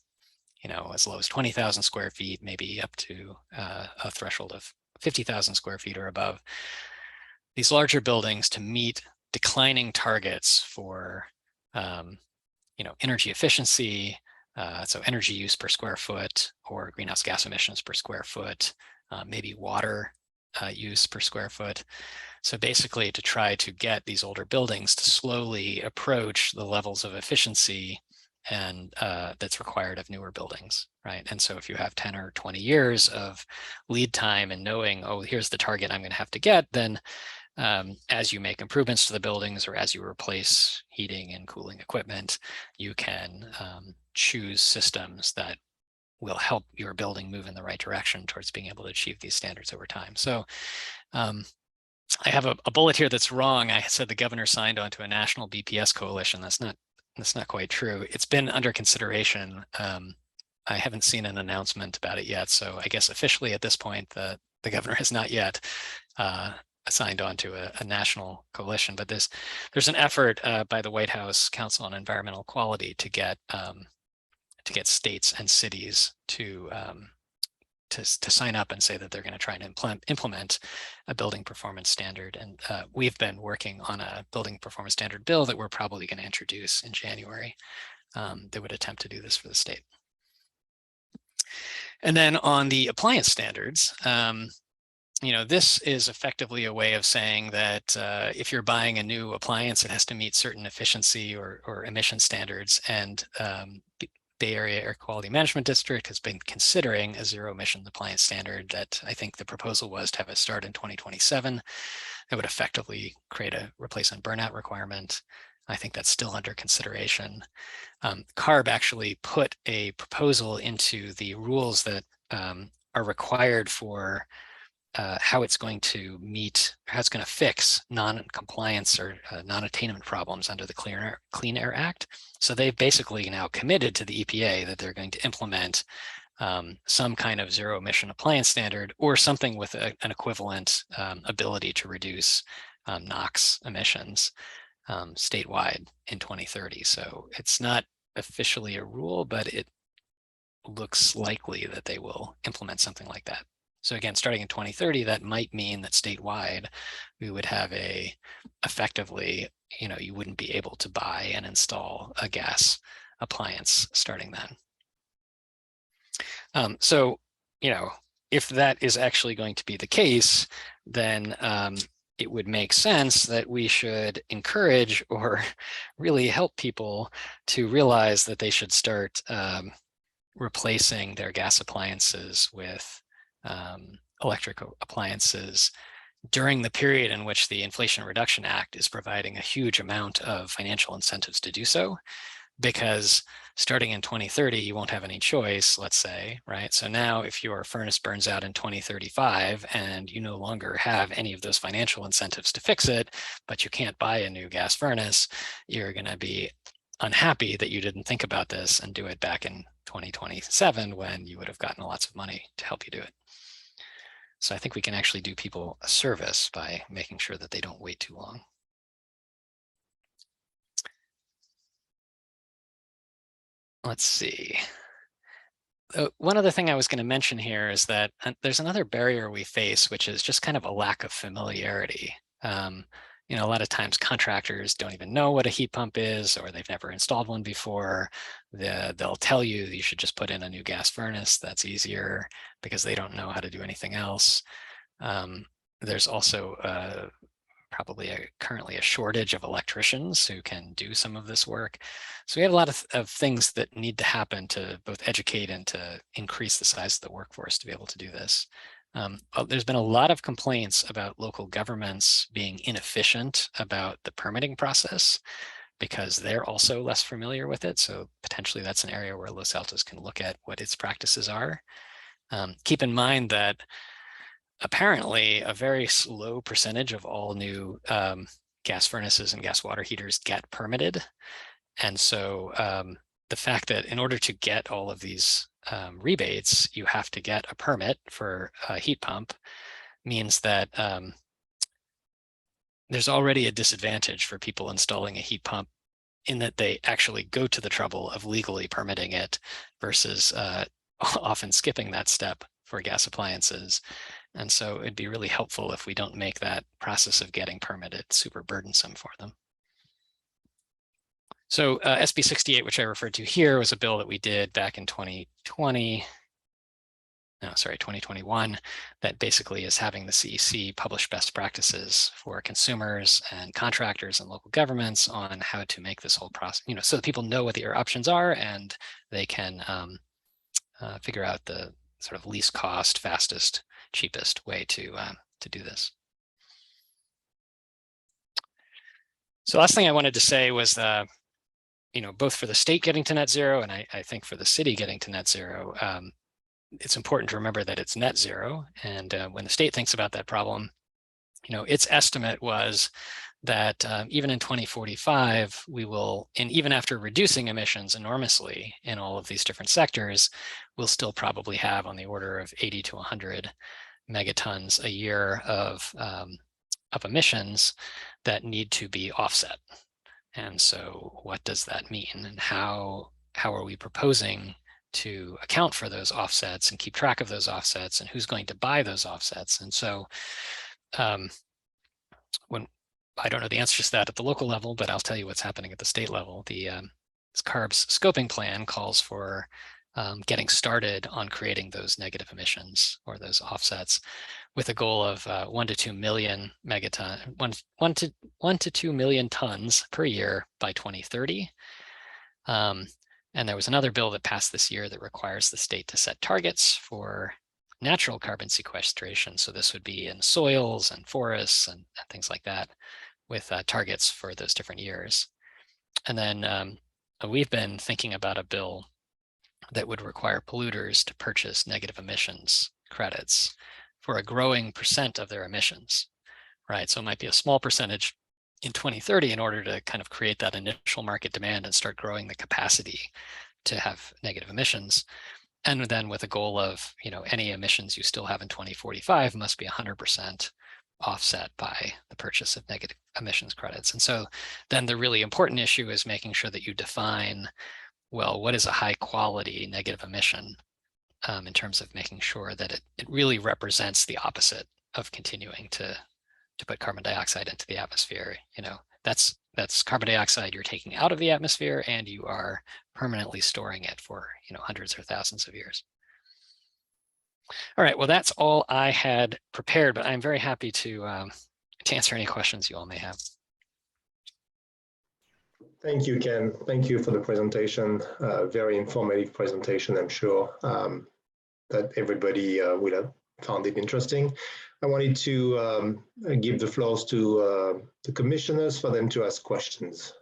you know, as low as 20,000 square feet, maybe up to a threshold of 50,000 square feet or above. These larger buildings to meet declining targets for, you know, energy efficiency, so energy use per square foot or greenhouse gas emissions per square foot, maybe water use per square foot. So basically to try to get these older buildings to slowly approach the levels of efficiency and that's required of newer buildings, right? And so if you have 10 or 20 years of lead time and knowing, oh, here's the target I'm going to have to get, then as you make improvements to the buildings or as you replace heating and cooling equipment, you can choose systems that will help your building move in the right direction towards being able to achieve these standards over time. So I have a bullet here that's wrong. I said the governor signed on to a national BPS coalition. That's not quite true. It's been under consideration. I haven't seen an announcement about it yet. So I guess officially at this point, the governor has not yet signed on to a national coalition, but there's an effort by the White House Council on Environmental Quality to get states and cities to sign up and say that they're going to try and implement a building performance standard. And we've been working on a building performance standard bill that we're probably going to introduce in January that would attempt to do this for the state. And then on the appliance standards, this is effectively a way of saying that if you're buying a new appliance, it has to meet certain efficiency or emission standards. And Bay Area Air Quality Management District has been considering a zero emission appliance standard that I think the proposal was to have it start in 2027. That would effectively create a replacement burnout requirement. I think that's still under consideration. CARB actually put a proposal into the rules that are required for how it's going to fix non-compliance or non-attainment problems under the Clean Air Act. So they've basically now committed to the EPA that they're going to implement some kind of zero emission appliance standard or something with an equivalent ability to reduce NOx emissions statewide in 2030. So it's not officially a rule, but it looks likely that they will implement something like that. So again, starting in 2030, that might mean that statewide, we would have effectively, you wouldn't be able to buy and install a gas appliance starting then. So, if that is actually going to be the case, then it would make sense that we should encourage or really help people to realize that they should start replacing their gas appliances with electric appliances during the period in which the Inflation Reduction Act is providing a huge amount of financial incentives to do so, because starting in 2030, you won't have any choice, let's say, right? So now if your furnace burns out in 2035 and you no longer have any of those financial incentives to fix it, but you can't buy a new gas furnace, you're going to be unhappy that you didn't think about this and do it back in 2027 when you would have gotten lots of money to help you do it. So I think we can actually do people a service by making sure that they don't wait too long. Let's see. One other thing I was going to mention here is that there's another barrier we face, which is just kind of a lack of familiarity. A lot of times contractors don't even know what a heat pump is, or they've never installed one before. They'll tell you you should just put in a new gas furnace. That's easier because they don't know how to do anything else. There's also probably currently a shortage of electricians who can do some of this work. So we have a lot of things that need to happen to both educate and to increase the size of the workforce to be able to do this. There's been a lot of complaints about local governments being inefficient about the permitting process because they're also less familiar with it. So potentially that's an area where Los Altos can look at what its practices are. Keep in mind that apparently a very slow percentage of all new gas furnaces and gas water heaters get permitted. And so the fact that in order to get all of these rebates, you have to get a permit for a heat pump means that there's already a disadvantage for people installing a heat pump in that they actually go to the trouble of legally permitting it versus often skipping that step for gas appliances. And so it'd be really helpful if we don't make that process of getting permitted super burdensome for them. So SB 68, which I referred to here, was a bill that we did back in 2020. no, sorry, 2021, that basically is having the CEC publish best practices for consumers and contractors and local governments on how to make this whole process, so that people know what the options are and they can figure out the sort of least cost, fastest, cheapest way to do this. So last thing I wanted to say was, both for the state getting to net zero, and I think for the city getting to net zero, it's important to remember that it's net zero. And when the state thinks about that problem, its estimate was that even in 2045, we will, and even after reducing emissions enormously in all of these different sectors, we'll still probably have on the order of 80 to 100 megatons a year of emissions that need to be offset. And so what does that mean? And how are we proposing to account for those offsets and keep track of those offsets, and who's going to buy those offsets? And so when I don't know the answer to that at the local level, but I'll tell you what's happening at the state level. The CARB's scoping plan calls for getting started on creating those negative emissions or those offsets with a goal of 1 to 2 million megaton, 1 to 2 million tons per year by 2030. And there was another bill that passed this year that requires the state to set targets for natural carbon sequestration. So this would be in soils and forests and things like that, with targets for those different years. And then we've been thinking about a bill that would require polluters to purchase negative emissions credits for a growing percent of their emissions, right? So it might be a small percentage in 2030 in order to kind of create that initial market demand and start growing the capacity to have negative emissions. And then with a goal of, any emissions you still have in 2045 must be 100% offset by the purchase of negative emissions credits. And so then the really important issue is making sure that you define, well, what is a high quality negative emission in terms of making sure that it really represents the opposite of continuing to put carbon dioxide into the atmosphere. That's carbon dioxide you're taking out of the atmosphere, and you are permanently storing it for hundreds or thousands of years. All right, well, that's all I had prepared, but I'm very happy to answer any questions you all may have. Thank you, Ken. Thank you for the presentation. Very informative presentation, I'm sure that everybody will have found it interesting. I wanted to give the floors to the commissioners for them to ask questions.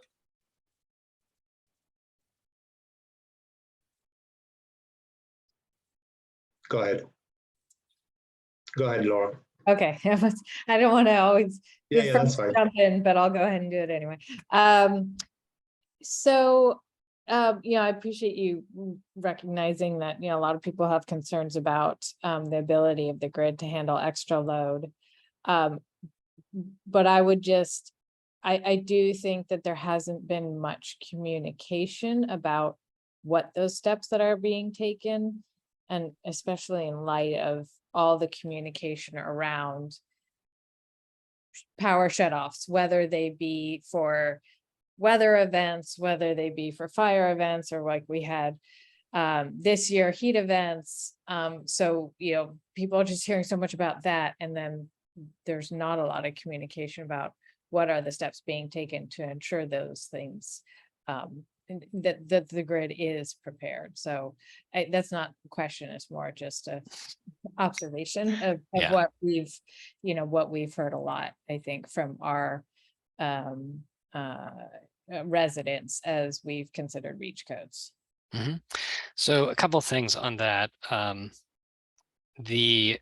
Go ahead. Go ahead, Laura. Okay, I don't want to always Yeah, that's fine. jump in, but I'll go ahead and do it anyway. I appreciate you recognizing that, a lot of people have concerns about the ability of the grid to handle extra load. But I would I do think that there hasn't been much communication about what those steps that are being taken, and especially in light of all the communication around power shutoffs, whether they be for weather events, whether they be for fire events, or like we had this year, heat events. So, people are just hearing so much about that. And then there's not a lot of communication about what are the steps being taken to ensure those things, that the grid is prepared. So that's not a question, it's more just a observation of Yeah. what we've heard a lot, I think, from our residents as we've considered REACH codes. Mm-hmm. So a couple of things on that. The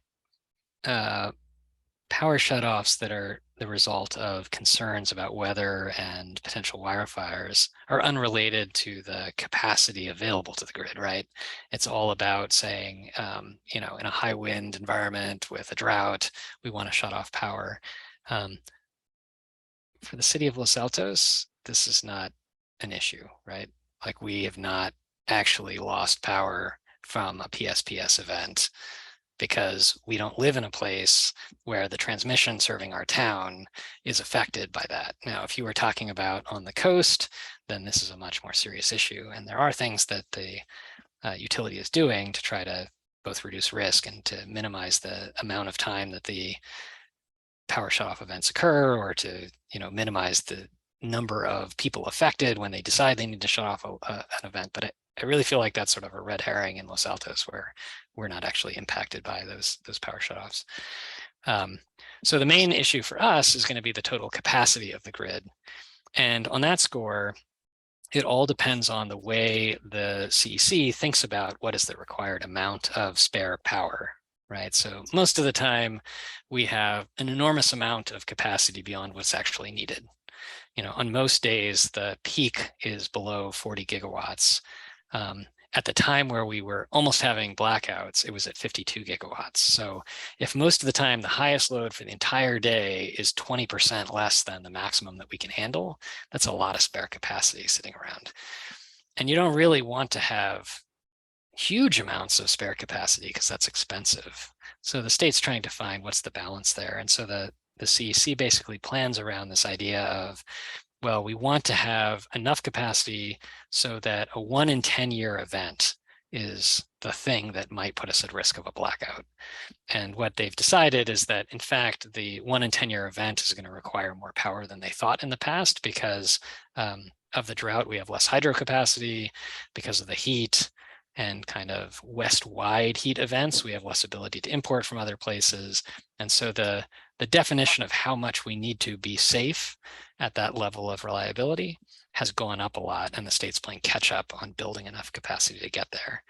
power shutoffs that are the result of concerns about weather and potential wildfires are unrelated to the capacity available to the grid, right? It's all about saying, in a high wind environment with a drought, we want to shut off power. For the city of Los Altos, this is not an issue, right? Like, we have not actually lost power from a PSPS event because we don't live in a place where the transmission serving our town is affected by that. Now, if you were talking about on the coast, then this is a much more serious issue. And there are things that the utility is doing to try to both reduce risk and to minimize the amount of time that the power shutoff events occur, or to minimize the number of people affected when they decide they need to shut off an event. But I really feel like that's sort of a red herring in Los Altos, where we're not actually impacted by those power shutoffs. So the main issue for us is going to be the total capacity of the grid. And on that score, it all depends on the way the CEC thinks about what is the required amount of spare power, right? So most of the time we have an enormous amount of capacity beyond what's actually needed. On most days, the peak is below 40 gigawatts. At the time where we were almost having blackouts, it was at 52 gigawatts. So if most of the time the highest load for the entire day is 20% less than the maximum that we can handle, that's a lot of spare capacity sitting around. And you don't really want to have huge amounts of spare capacity because that's expensive. So the state's trying to find what's the balance there. And so the CEC basically plans around this idea of, well, we want to have enough capacity so that a 1 in 10 year event is the thing that might put us at risk of a blackout. And what they've decided is that, in fact, the 1 in 10 year event is going to require more power than they thought in the past because of the drought. We have less hydro capacity because of the heat and kind of west-wide heat events. We have less ability to import from other places. And so the definition of how much we need to be safe at that level of reliability has gone up a lot, and the state's playing catch up on building enough capacity to get there.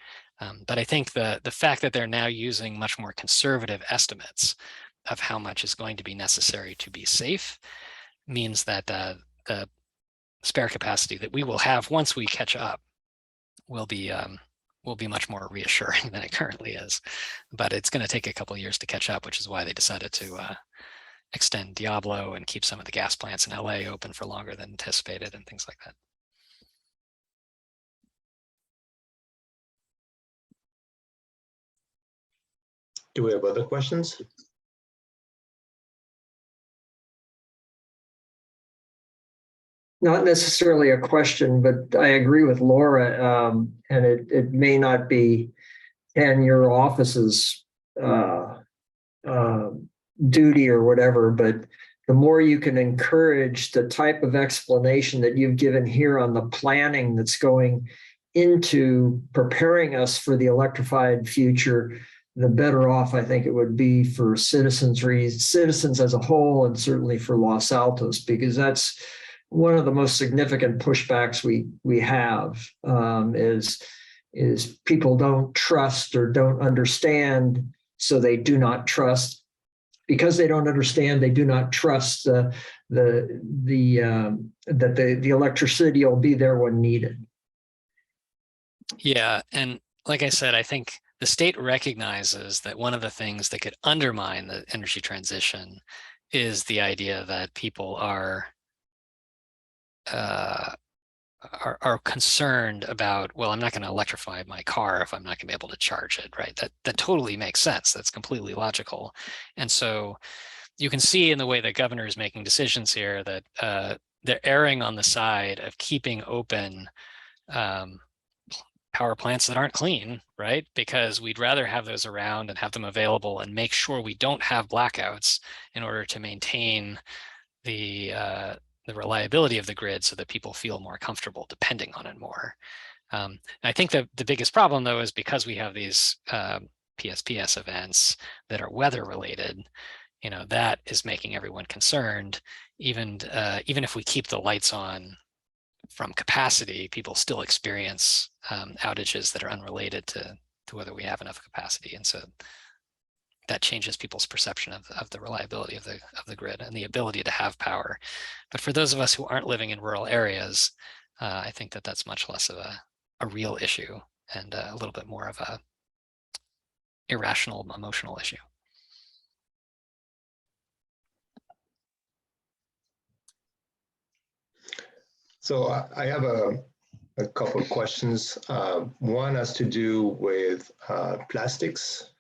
But I think the fact that they're now using much more conservative estimates of how much is going to be necessary to be safe means that the spare capacity that we will have once we catch up will be much more reassuring than it currently is. But it's going to take a couple of years to catch up, which is why they decided to extend Diablo and keep some of the gas plants in LA open for longer than anticipated and things like that. Do we have other questions? Not necessarily a question, but I agree with Laura, and it may not be 10 your office's duty or whatever, but the more you can encourage the type of explanation that you've given here on the planning that's going into preparing us for the electrified future, the better off I think it would be for citizens as a whole, and certainly for Los Altos, because that's one of the most significant pushbacks we have is people don't trust or don't understand, so they do not trust. Because they don't understand, they do not trust that the electricity will be there when needed. Yeah, and like I said, I think the state recognizes that one of the things that could undermine the energy transition is the idea that people are concerned about, well, I'm not going to electrify my car if I'm not going to be able to charge it, right? That totally makes sense. That's completely logical. And so you can see in the way the governor is making decisions here that they're erring on the side of keeping open power plants that aren't clean, right? Because we'd rather have those around and have them available and make sure we don't have blackouts in order to maintain the reliability of the grid so that people feel more comfortable depending on it more. And I think that the biggest problem, though, is because we have these PSPS events that are weather related, that is making everyone concerned. Even if we keep the lights on from capacity, people still experience outages that are unrelated to whether we have enough capacity. And so that changes people's perception of the reliability of the grid and the ability to have power. But for those of us who aren't living in rural areas, I think that that's much less of a real issue and a little bit more of a irrational, emotional issue. So I have a couple of questions. One has to do with plastics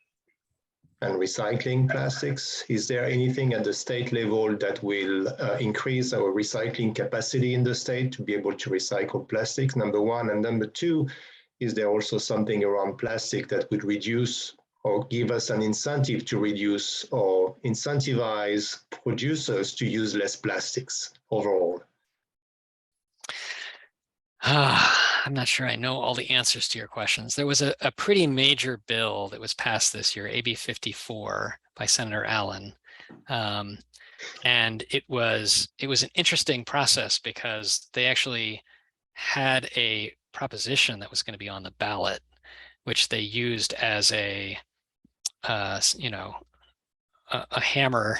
and recycling plastics. Is there anything at the state level that will increase our recycling capacity in the state to be able to recycle plastics, number one? And number two, is there also something around plastic that would reduce or give us an incentive to reduce or incentivize producers to use less plastics overall? I'm not sure I know all the answers to your questions. There was a pretty major bill that was passed this year, AB 54 by Senator Allen. And it was an interesting process because they actually had a proposition that was going to be on the ballot, which they used as a hammer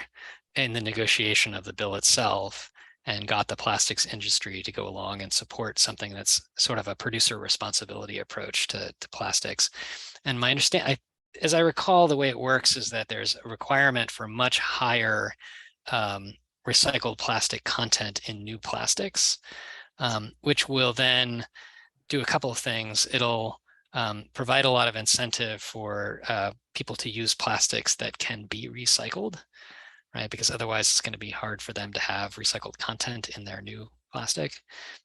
in the negotiation of the bill itself, and got the plastics industry to go along and support something that's sort of a producer responsibility approach to plastics. And my understanding, as I recall, the way it works is that there's a requirement for much higher recycled plastic content in new plastics, which will then do a couple of things. It'll provide a lot of incentive for people to use plastics that can be recycled, right? Because otherwise it's going to be hard for them to have recycled content in their new plastic.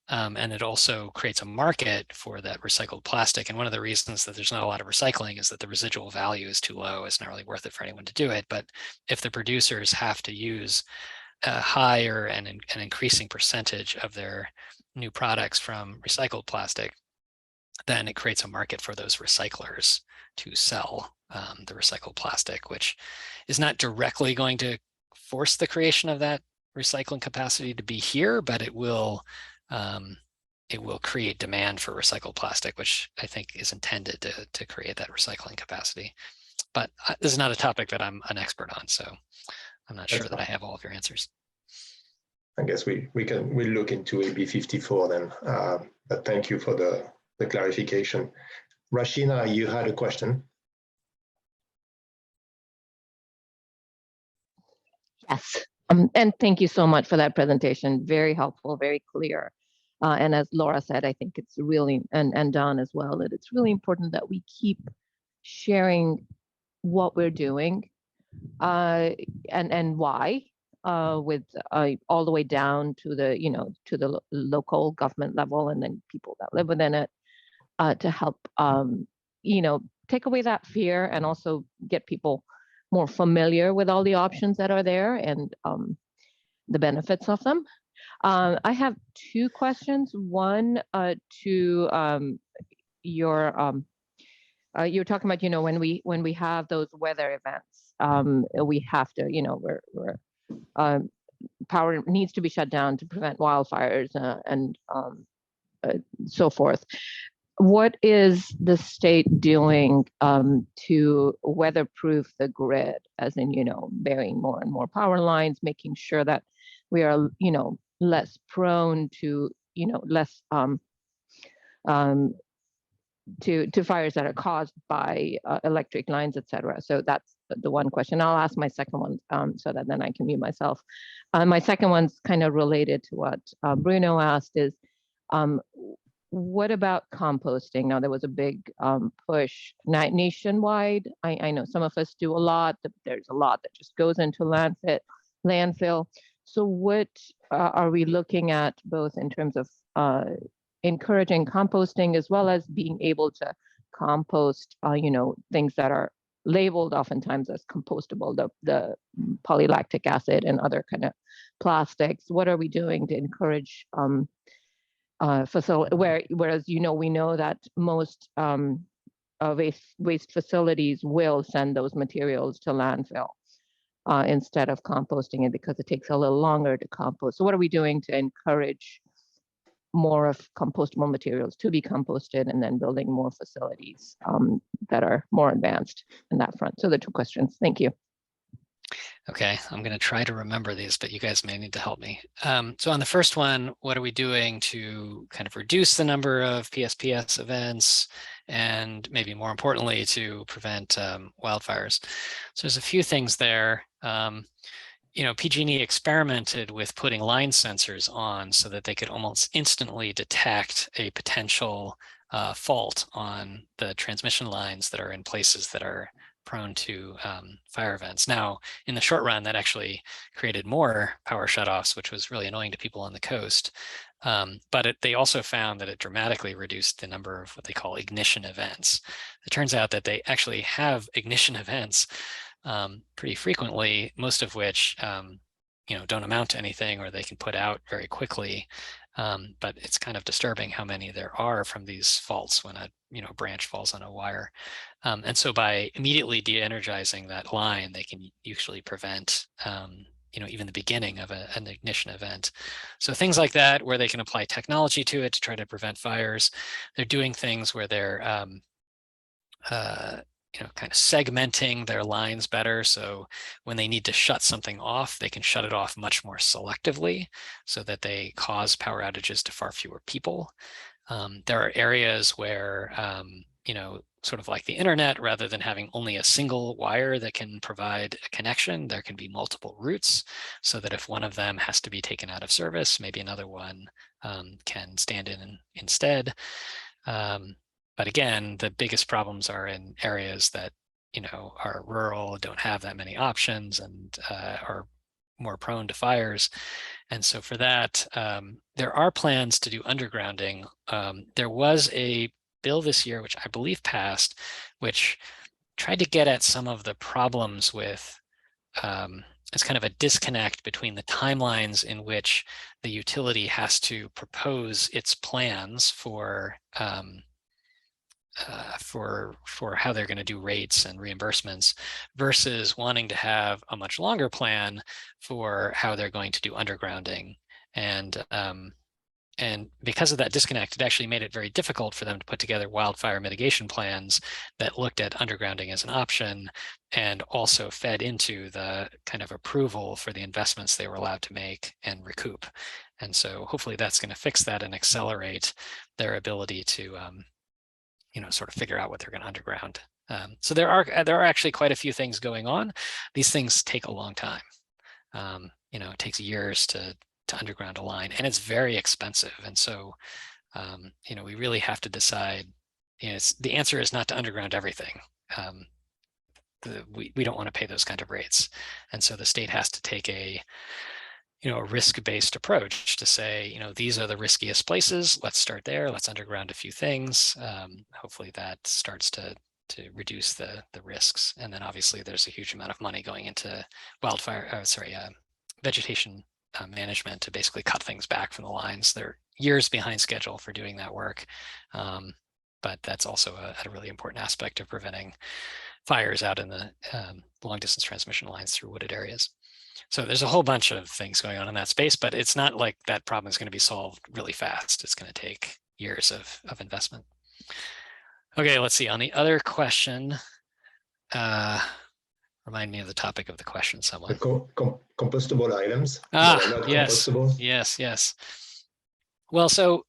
And it also creates a market for that recycled plastic. And one of the reasons that there's not a lot of recycling is that the residual value is too low. It's not really worth it for anyone to do it. But if the producers have to use a higher and an increasing percentage of their new products from recycled plastic, then it creates a market for those recyclers to sell the recycled plastic, which is not directly going to force the creation of that recycling capacity to be here, but it will create demand for recycled plastic, which I think is intended to create that recycling capacity. But this is not a topic that I'm an expert on, so I'm not sure that I have all of your answers. I guess we'll look into AB 54 then, but thank you for the clarification. Rashina, you had a question. Yes, and thank you so much for that presentation. Very helpful, very clear. And as Laura said, I think it's really, and Don as well, that it's really important that we keep sharing what we're doing and why, with all the way down to the local government level, and then people that live within it, to help take away that fear and also get people more familiar with all the options that are there and the benefits of them. I have two questions. One to you were talking about, when we have those weather events, we have to, power needs to be shut down to prevent wildfires and so forth. What is the state doing to weatherproof the grid, as in, burying more and more power lines, making sure that we are, less prone to, less to fires that are caused by electric lines, et cetera. So that's the one question. I'll ask my second one so that then I can mute myself. My second one's kind of related to what Bruno asked is, what about composting? Now, there was a big push nationwide. I know some of us do a lot. There's a lot that just goes into landfill. So what are we looking at, both in terms of encouraging composting as well as being able to compost, things that are labeled oftentimes as compostable, the polylactic acid and other kind of plastics? What are we doing to encourage facility, whereas we know that most waste facilities will send those materials to landfill instead of composting it, because it takes a little longer to compost. So what are we doing to encourage more of compostable materials to be composted, and then building more facilities that are more advanced in that front? So the two questions. Thank you. Okay, I'm going to try to remember these, but you guys may need to help me. So on the first one, what are we doing to kind of reduce the number of PSPS events, and maybe more importantly, to prevent wildfires? So there's a few things there. PG&E experimented with putting line sensors on so that they could almost instantly detect a potential fault on the transmission lines that are in places that are prone to fire events. Now, in the short run, that actually created more power shutoffs, which was really annoying to people on the coast. But they also found that it dramatically reduced the number of what they call ignition events. It turns out that they actually have ignition events pretty frequently, most of which don't amount to anything, or they can put out very quickly. But it's kind of disturbing how many there are from these faults when a branch falls on a wire. And so by immediately de-energizing that line, they can usually prevent even the beginning of an ignition event. So things like that, where they can apply technology to it to try to prevent fires. They're doing things where they're kind of segmenting their lines better. So when they need to shut something off, they can shut it off much more selectively so that they cause power outages to far fewer people. There are areas where, sort of like the internet, rather than having only a single wire that can provide a connection, there can be multiple routes, so that if one of them has to be taken out of service, maybe another one can stand in instead. But again, the biggest problems are in areas that, are rural, don't have that many options, and are more prone to fires. And so for that, there are plans to do undergrounding. There was a bill this year, which I believe passed, which tried to get at some of the problems with it's kind of a disconnect between the timelines in which the utility has to propose its plans for how they're going to do rates and reimbursements versus wanting to have a much longer plan for how they're going to do undergrounding. And because of that disconnect, it actually made it very difficult for them to put together wildfire mitigation plans that looked at undergrounding as an option and also fed into the kind of approval for the investments they were allowed to make and recoup. And so hopefully that's going to fix that and accelerate their ability to sort of figure out what they're going to underground. So there are actually quite a few things going on. These things take a long time. It takes years to underground a line, and it's very expensive. And so, we really have to decide. The answer is not to underground everything. We don't want to pay those kind of rates, and so the state has to take a risk-based approach to say, these are the riskiest places. Let's start there. Let's underground a few things. Hopefully that starts to reduce the risks. And then obviously there's a huge amount of money going into vegetation management to basically cut things back from the lines. They're years behind schedule for doing that work. But that's also a really important aspect of preventing fires out in the long distance transmission lines through wooded areas. So there's a whole bunch of things going on in that space, but it's not like that problem is going to be solved really fast. It's going to take years of investment. Okay, let's see. On the other question, remind me of the topic of the question, someone. The compostable items. Yes. Compostable. Yes. Well, so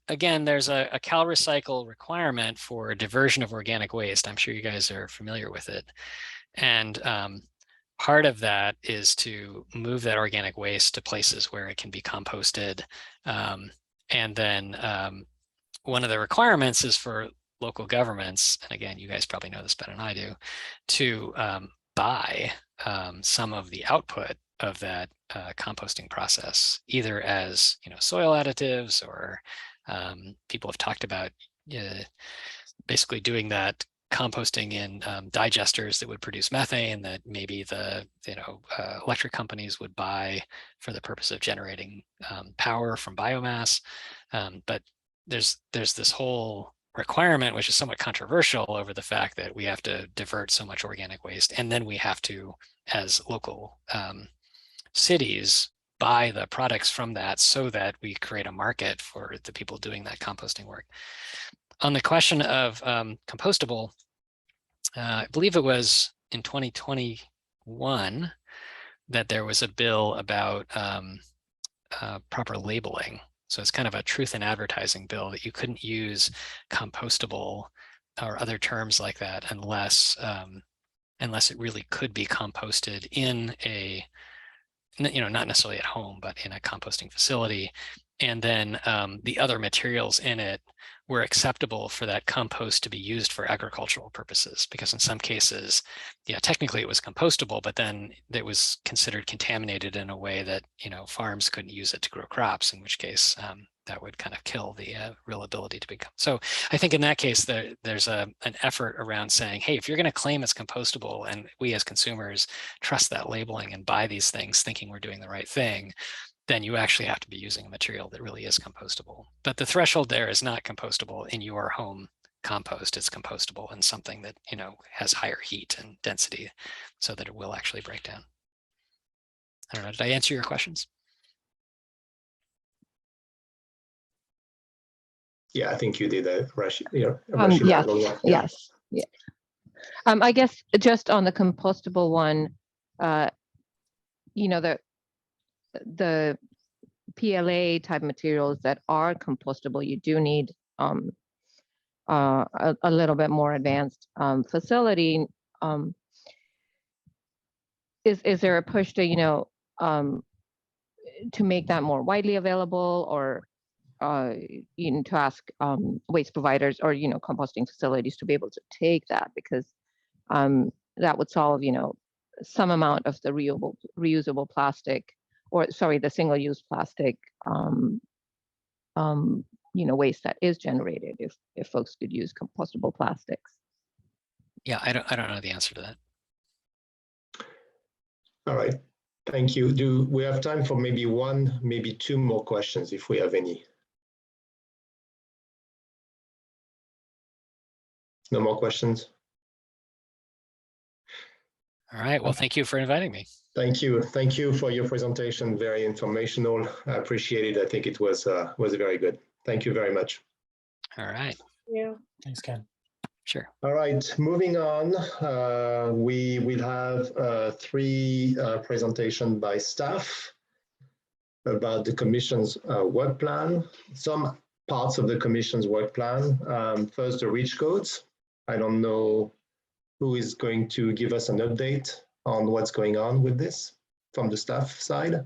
again, there's a CalRecycle requirement for diversion of organic waste. I'm sure you guys are familiar with it. And part of that is to move that organic waste to places where it can be composted. And then one of the requirements is for local governments, and again, you guys probably know this better than I do, to buy some of the output of that composting process, either as soil additives, or people have talked about basically doing that composting in digesters that would produce methane that maybe the electric companies would buy for the purpose of generating power from biomass. But there's this whole requirement, which is somewhat controversial, over the fact that we have to divert so much organic waste, and then we have to, as local cities, buy the products from that so that we create a market for the people doing that composting work. On the question of compostable, I believe it was in 2021 that there was a bill about proper labeling. So it's kind of a truth in advertising bill that you couldn't use compostable or other terms like that unless it really could be composted in a, not necessarily at home, but in a composting facility. And then the other materials in it were acceptable for that compost to be used for agricultural purposes, because in some cases, yeah, technically it was compostable, but then it was considered contaminated in a way that, you know, farms couldn't use it to grow crops, in which case that would kind of kill the real ability to become. So I think in that case, there's an effort around saying, hey, if you're going to claim it's compostable and we as consumers trust that labeling and buy these things thinking we're doing the right thing, then you actually have to be using a material that really is compostable. But the threshold there is not compostable in your home compost. It's compostable in something that, you know, has higher heat and density so that it will actually break down. I don't know, did I answer your questions? Yeah, I think you did that, Rashida. Yes, yes, yeah. I guess just on the compostable one, you know, the PLA type materials that are compostable, you do need a little bit more advanced facility. Is there a push to, you know, to make that more widely available, or you know, to ask waste providers or, you know, composting facilities to be able to take that, because that would solve, you know, some amount of the reusable plastic, or sorry, the single-use plastic, you know, waste that is generated if folks could use compostable plastics. Yeah, I don't know the answer to that. All right, thank you. Do we have time for maybe one, maybe two more questions if we have any? No more questions? All right, well, thank you for inviting me. Thank you. Thank you for your presentation. Very informational. I appreciate it. I think it was very good. Thank you very much. All right. Yeah. Thanks, Ken. Sure. All right, moving on. We will have three presentations by staff about the Commission's work plan, some parts of the Commission's work plan. First, the REACH codes. I don't know who is going to give us an update on what's going on with this from the staff side.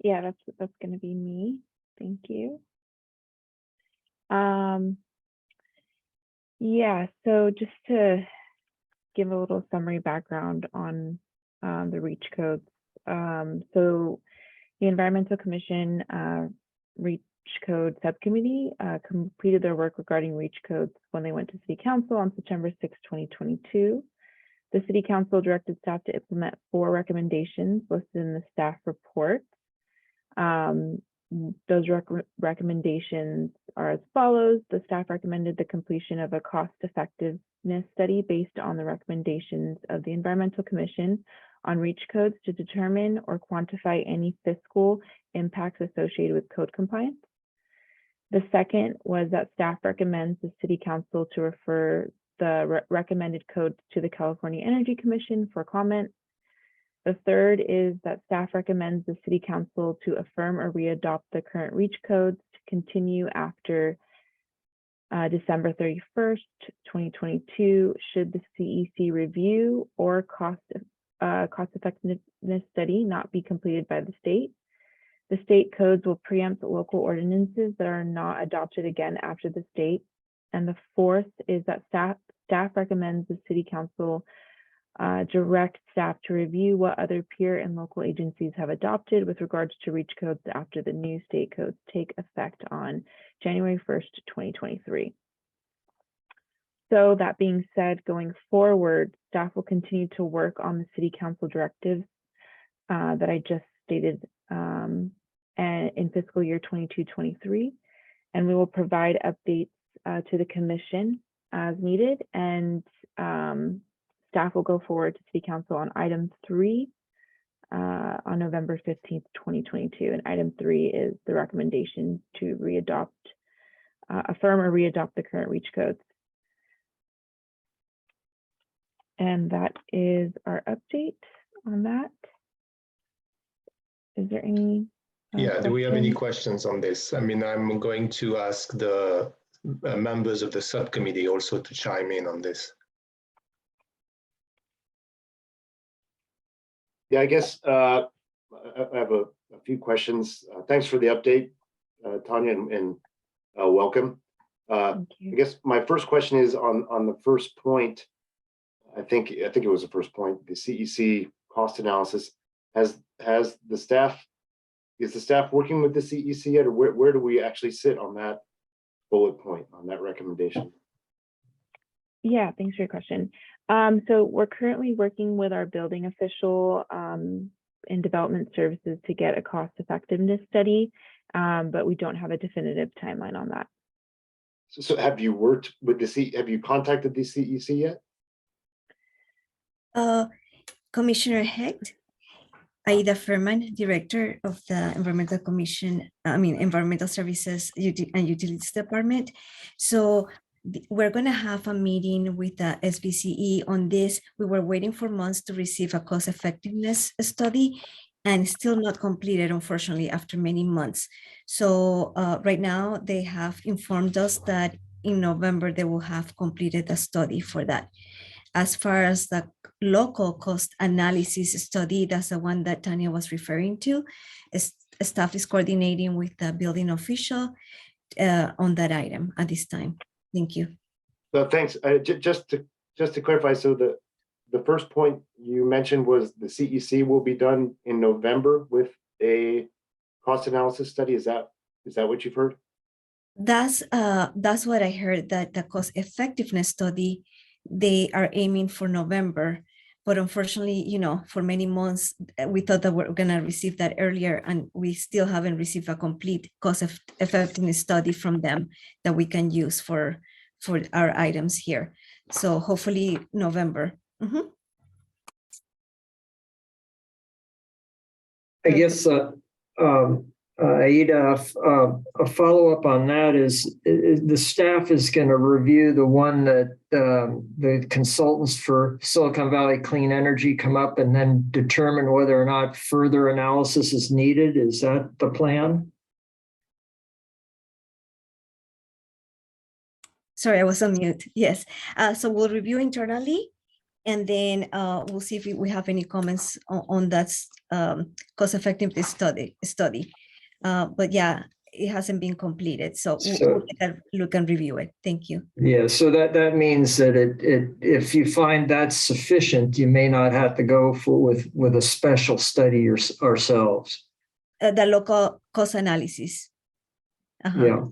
Yeah, that's going to be me. Thank you. Yeah, so just to give a little summary background on the REACH codes. So the Environmental Commission REACH Code Subcommittee completed their work regarding REACH codes when they went to City Council on September 6, 2022. The City Council directed staff to implement 4 recommendations listed in the staff report. Those recommendations are as follows. The staff recommended the completion of a cost-effectiveness study based on the recommendations of the Environmental Commission on REACH codes to determine or quantify any fiscal impacts associated with code compliance. The second was that staff recommends the City Council to refer the recommended codes to the California Energy Commission for comment. The third is that staff recommends the City Council to affirm or readopt the current REACH codes to continue after December 31st, 2022, should the CEC review or cost effectiveness study not be completed by the state. The state codes will preempt local ordinances that are not adopted again after the state. And the fourth is that staff recommends the City Council direct staff to review what other peer and local agencies have adopted with regards to REACH codes after the new state codes take effect on January 1st, 2023. So that being said, going forward, staff will continue to work on the City Council directives that I just stated and in fiscal year 22-23, and we will provide updates to the Commission as needed, and staff will go forward to City Council on item 3 on November 15th, 2022. And item 3 is the recommendation to affirm or readopt the current REACH codes. And that is our update on that. Is there any do we have any questions on this? I mean, I'm going to ask the members of the subcommittee also to chime in on this. Yeah, I guess I have a few questions. Thanks for the update, Tanya, and welcome. Thank I you. guess my first question is on the first point. I think it was the first point. The CEC cost analysis has the staff. Is the staff working with the CEC yet, or where do we actually sit on that bullet point, on that recommendation? Yeah, thanks for your question. So we're currently working with our building official in development services to get a cost effectiveness study, but we don't have a definitive timeline on that. So have you worked with the have you contacted the CEC yet? Commissioner Hecht, Aida Furman, Director of the Environmental Commission, Environmental Services and Utilities Department. So we're going to have a meeting with the SBCE on this. We were waiting for months to receive a cost effectiveness study and still not completed, unfortunately, after many months. So right now they have informed us that in November they will have completed a study for that. As far as the local cost analysis study, that's the one that Tanya was referring to. Staff is coordinating with the building official on that item at this time. Thank you. So thanks. Just to clarify, so the first point you mentioned was the CEC will be done in November with a cost analysis study. Is that what you've heard? That's what I heard, that the cost effectiveness study, they are aiming for November, but unfortunately, for many months we thought that we're going to receive that earlier, and we still haven't received a complete cost effectiveness study from them that we can use for our items here. So hopefully November. Mm-hmm. I guess, Aida, a follow-up on that is the staff is going to review the one that the consultants for Silicon Valley Clean Energy come up and then determine whether or not further analysis is needed. Is that the plan? Sorry, I was on mute. Yes. So we'll review internally, and then we'll see if we have any comments on that cost effectiveness study. But yeah, it hasn't been completed. So we'll look and review it. Thank you. Yeah, so that means that if you find that's sufficient, you may not have to go with a special study ourselves. The local cost analysis. Uh-huh. Yeah.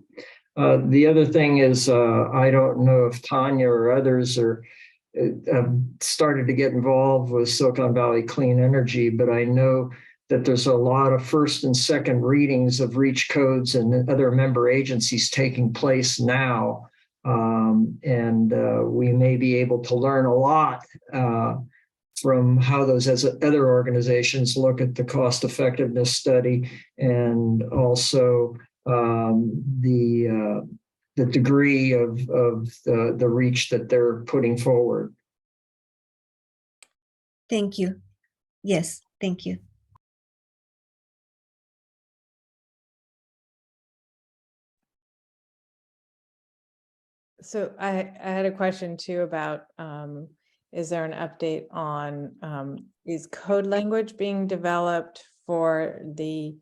The other thing is, I don't know if Tanya or others have started to get involved with Silicon Valley Clean Energy, but I know that there's a lot of first and second readings of REACH codes and other member agencies taking place now. And we may be able to learn a lot from how those other organizations look at the cost effectiveness study, and also the degree of the REACH that they're putting forward. Thank you. Yes, thank you. So I had a question too about, is there an update on, is code language being developed for the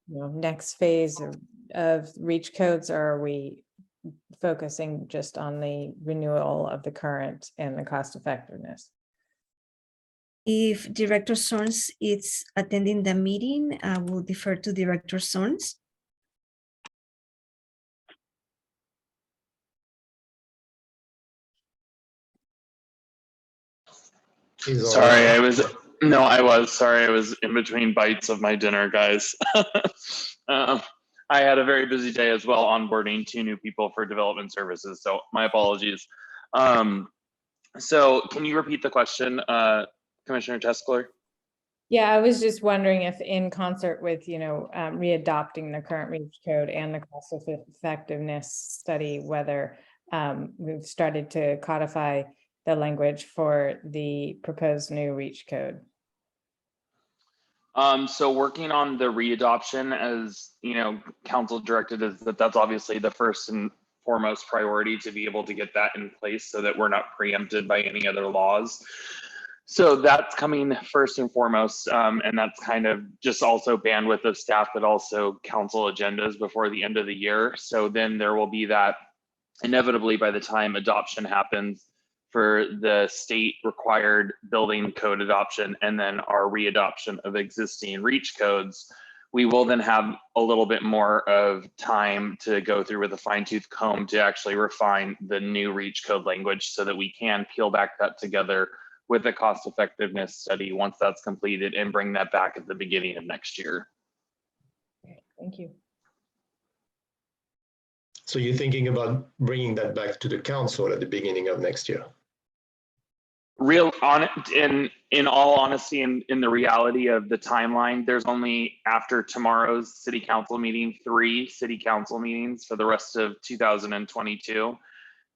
next phase of REACH codes, or are we focusing just on the renewal of the current and the cost effectiveness? If Director Sorns is attending the meeting, I will defer to Director Sorns. Sorry, I was in between bites of my dinner, guys. I had a very busy day as well, onboarding 2 new people for development services, so my apologies. So can you repeat the question, Commissioner Teskler? Yeah, I was just wondering if in concert with, readopting the current REACH code and the cost effectiveness study, whether we've started to codify the language for the proposed new REACH code. So working on the readoption, as council directed, is that's obviously the first and foremost priority, to be able to get that in place so that we're not preempted by any other laws. So that's coming first and foremost, and that's kind of just also bandwidth of staff, but also council agendas before the end of the year. So then there will be that inevitably by the time adoption happens for the state required building code adoption and then our readoption of existing REACH codes, we will then have a little bit more of time to go through with a fine tooth comb to actually refine the new REACH code language so that we can peel back that together with a cost effectiveness study once that's completed and bring that back at the beginning of next year. Thank you. So you're thinking about bringing that back to the council at the beginning of next year? In all honesty, in the reality of the timeline, there's only after tomorrow's city council meeting, 3 city council meetings for the rest of 2022.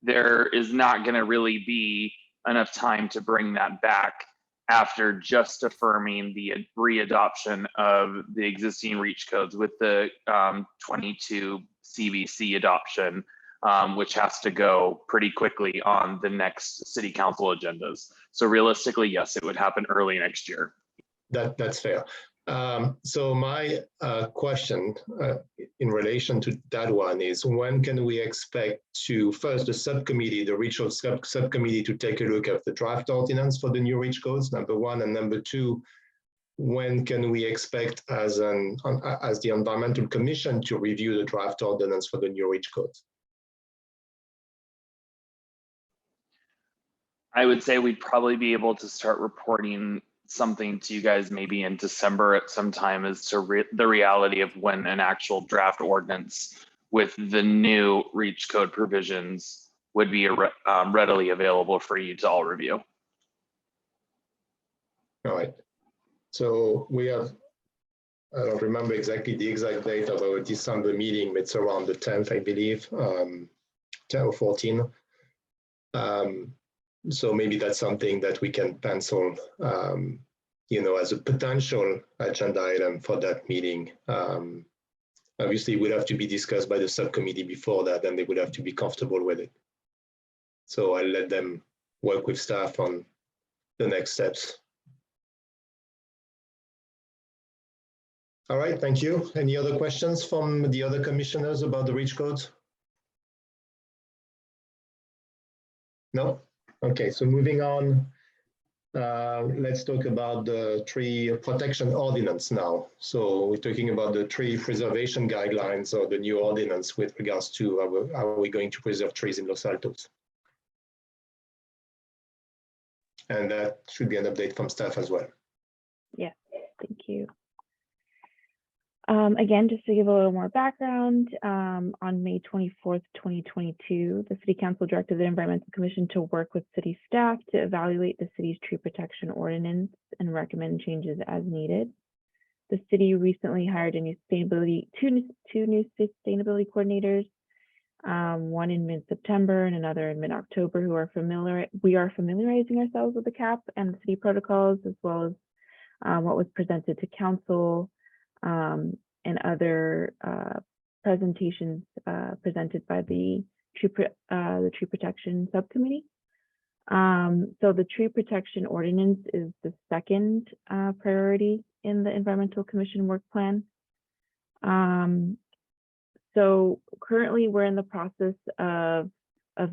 There is not going to really be enough time to bring that back after just affirming the readoption of the existing REACH codes with the 22 CBC adoption, which has to go pretty quickly on the next city council agendas. So realistically, yes, it would happen early next year. That's fair. So my question in relation to that one is, when can we expect to, first, the subcommittee, the REACH subcommittee, to take a look at the draft ordinance for the new REACH codes, number one, and number two, when can we expect as the Environmental Commission to review the draft ordinance for the new REACH codes? I would say we'd probably be able to start reporting something to you guys maybe in December at some time as to the reality of when an actual draft ordinance with the new REACH code provisions would be readily available for you to all review. All right. So we have, I don't remember exactly the exact date of our December meeting, but it's around the 10th, I believe, 10 or 14. So maybe that's something that we can pencil, as a potential agenda item for that meeting. Obviously, it would have to be discussed by the subcommittee before that, and they would have to be comfortable with it. So I'll let them work with staff on the next steps. All right, thank you. Any other questions from the other commissioners about the REACH codes? No? Okay, so moving on, let's talk about the tree protection ordinance now. So we're talking about the tree preservation guidelines or the new ordinance with regards to how are we going to preserve trees in Los Altos. And that should be an update from staff as well. Yes, thank you. Again, just to give a little more background, on May 24th, 2022, the City Council directed the Environmental Commission to work with city staff to evaluate the city's tree protection ordinance and recommend changes as needed. The city recently hired a new two new sustainability coordinators, one in mid-September and another in mid-October, who are we are familiarizing ourselves with the CAP and the city protocols, as well as what was presented to council and other presentations presented by the tree protection subcommittee. So the tree protection ordinance is the second priority in the Environmental Commission work plan. So currently we're in the process of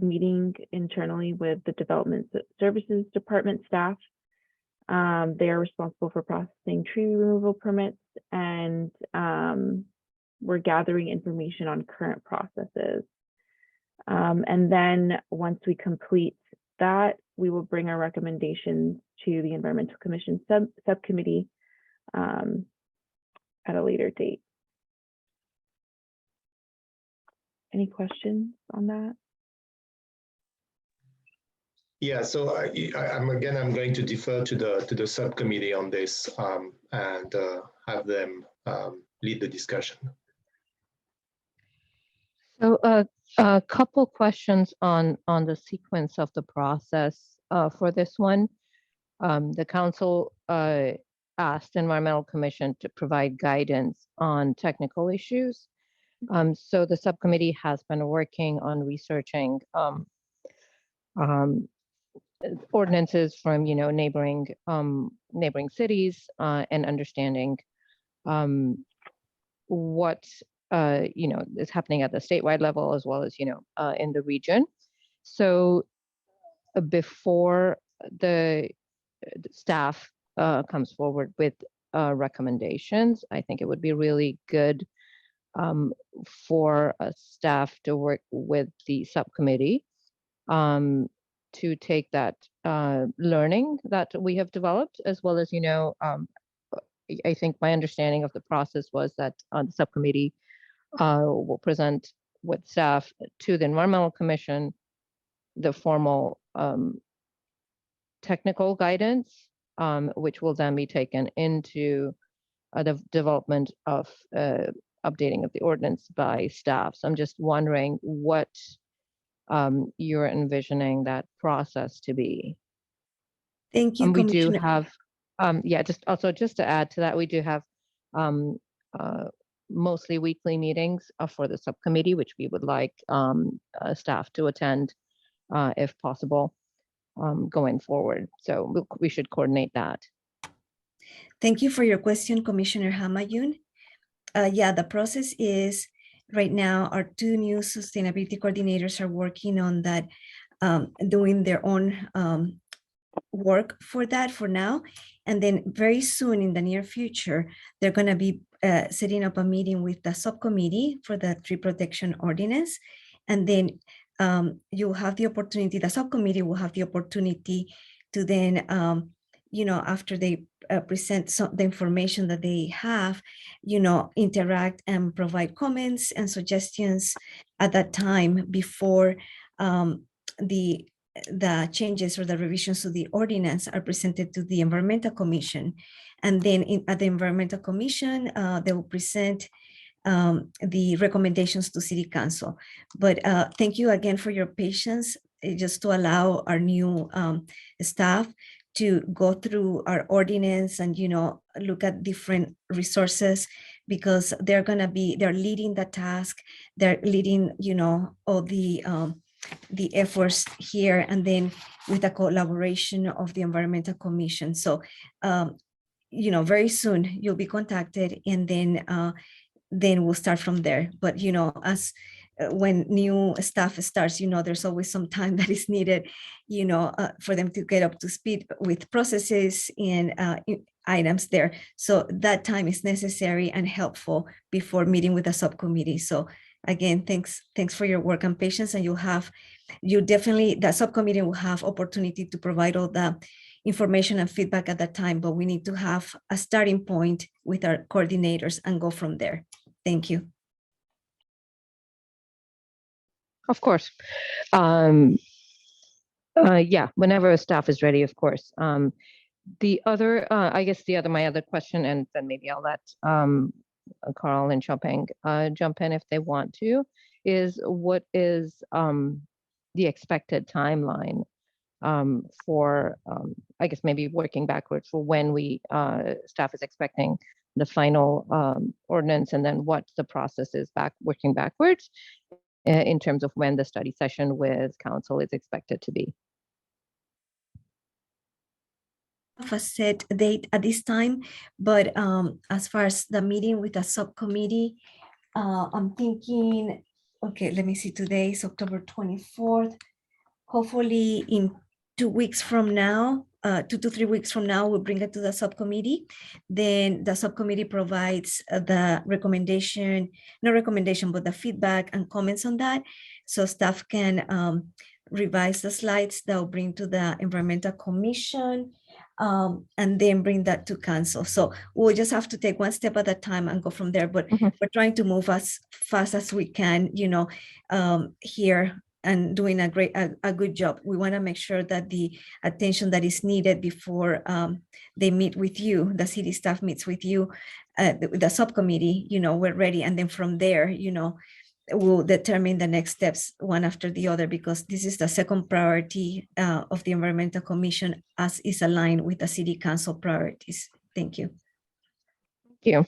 meeting internally with the Development Services Department staff. They are responsible for processing tree removal permits, and we're gathering information on current processes. And then once we complete that, we will bring our recommendations to the Environmental Commission subcommittee at a later date. Any questions on that? Yeah, so I'm going to defer to the subcommittee on this and have them lead the discussion. So a couple questions on the sequence of the process for this one. The council asked Environmental Commission to provide guidance on technical issues. So the subcommittee has been working on researching ordinances from, neighboring cities, and understanding what is happening at the statewide level as well as in the region. So before the staff comes forward with recommendations, I think it would be really good for staff to work with the subcommittee to take that learning that we have developed, as well as, I think my understanding of the process was that the subcommittee will present with staff to the Environmental Commission the formal technical guidance, which will then be taken into the development of updating of the ordinance by staff. So I'm just wondering what you're envisioning that process to be. Thank you, And we do Commissioner. have, just to add to that, we do have mostly weekly meetings for the subcommittee, which we would like staff to attend if possible going forward. So we should coordinate that. Thank you for your question, Commissioner Hamayun. Yeah, the process is right now, our two new sustainability coordinators are working on that, doing their own work for that for now. And then very soon in the near future, they're going to be setting up a meeting with the subcommittee for the tree protection ordinance. And then you'll have the opportunity, the subcommittee will have the opportunity to then, after they present the information that they have, interact and provide comments and suggestions at that time before the changes or the revisions to the ordinance are presented to the Environmental Commission. And then at the Environmental Commission, they will present the recommendations to City Council. But thank you again for your patience, just to allow our new staff to go through our ordinance and, look at different resources, because they're leading the task. They're leading, all the efforts here, and then with the collaboration of the Environmental Commission. So, very soon you'll be contacted, and then we'll start from there. But, as when new staff starts, there's always some time that is needed, for them to get up to speed with processes and items there. So that time is necessary and helpful before meeting with the subcommittee. So again, thanks for your work and patience, and the subcommittee will have opportunity to provide all the information and feedback at that time, but we need to have a starting point with our coordinators and go from there. Thank you. Of course. Yeah, whenever staff is ready, of course. My other question, and then maybe I'll let Carl and Xiaopeng jump in if they want to, is what is the expected timeline for, maybe working backwards for when staff is expecting the final ordinance, and then what the process is working backwards in terms of when the study session with council is expected to be. A set date at this time, but as far as the meeting with the subcommittee, I'm thinking, okay, let me see, today is October 24th. Hopefully in 2 weeks from now, 2 to 3 weeks from now, we'll bring it to the subcommittee. Then the subcommittee provides the but the feedback and comments on that. So staff can revise the slides that will bring to the Environmental Commission, and then bring that to council. So we'll just have to take one step at a time and go from there. But we're trying to move as fast as we can, here, and doing a good job. We want to make sure that the attention that is needed before they meet with you, the city staff meets with you, the subcommittee, we're ready. And then from there, we'll determine the next steps one after the other, because this is the second priority of the Environmental Commission, as is aligned with the City Council priorities. Thank you. Thank you.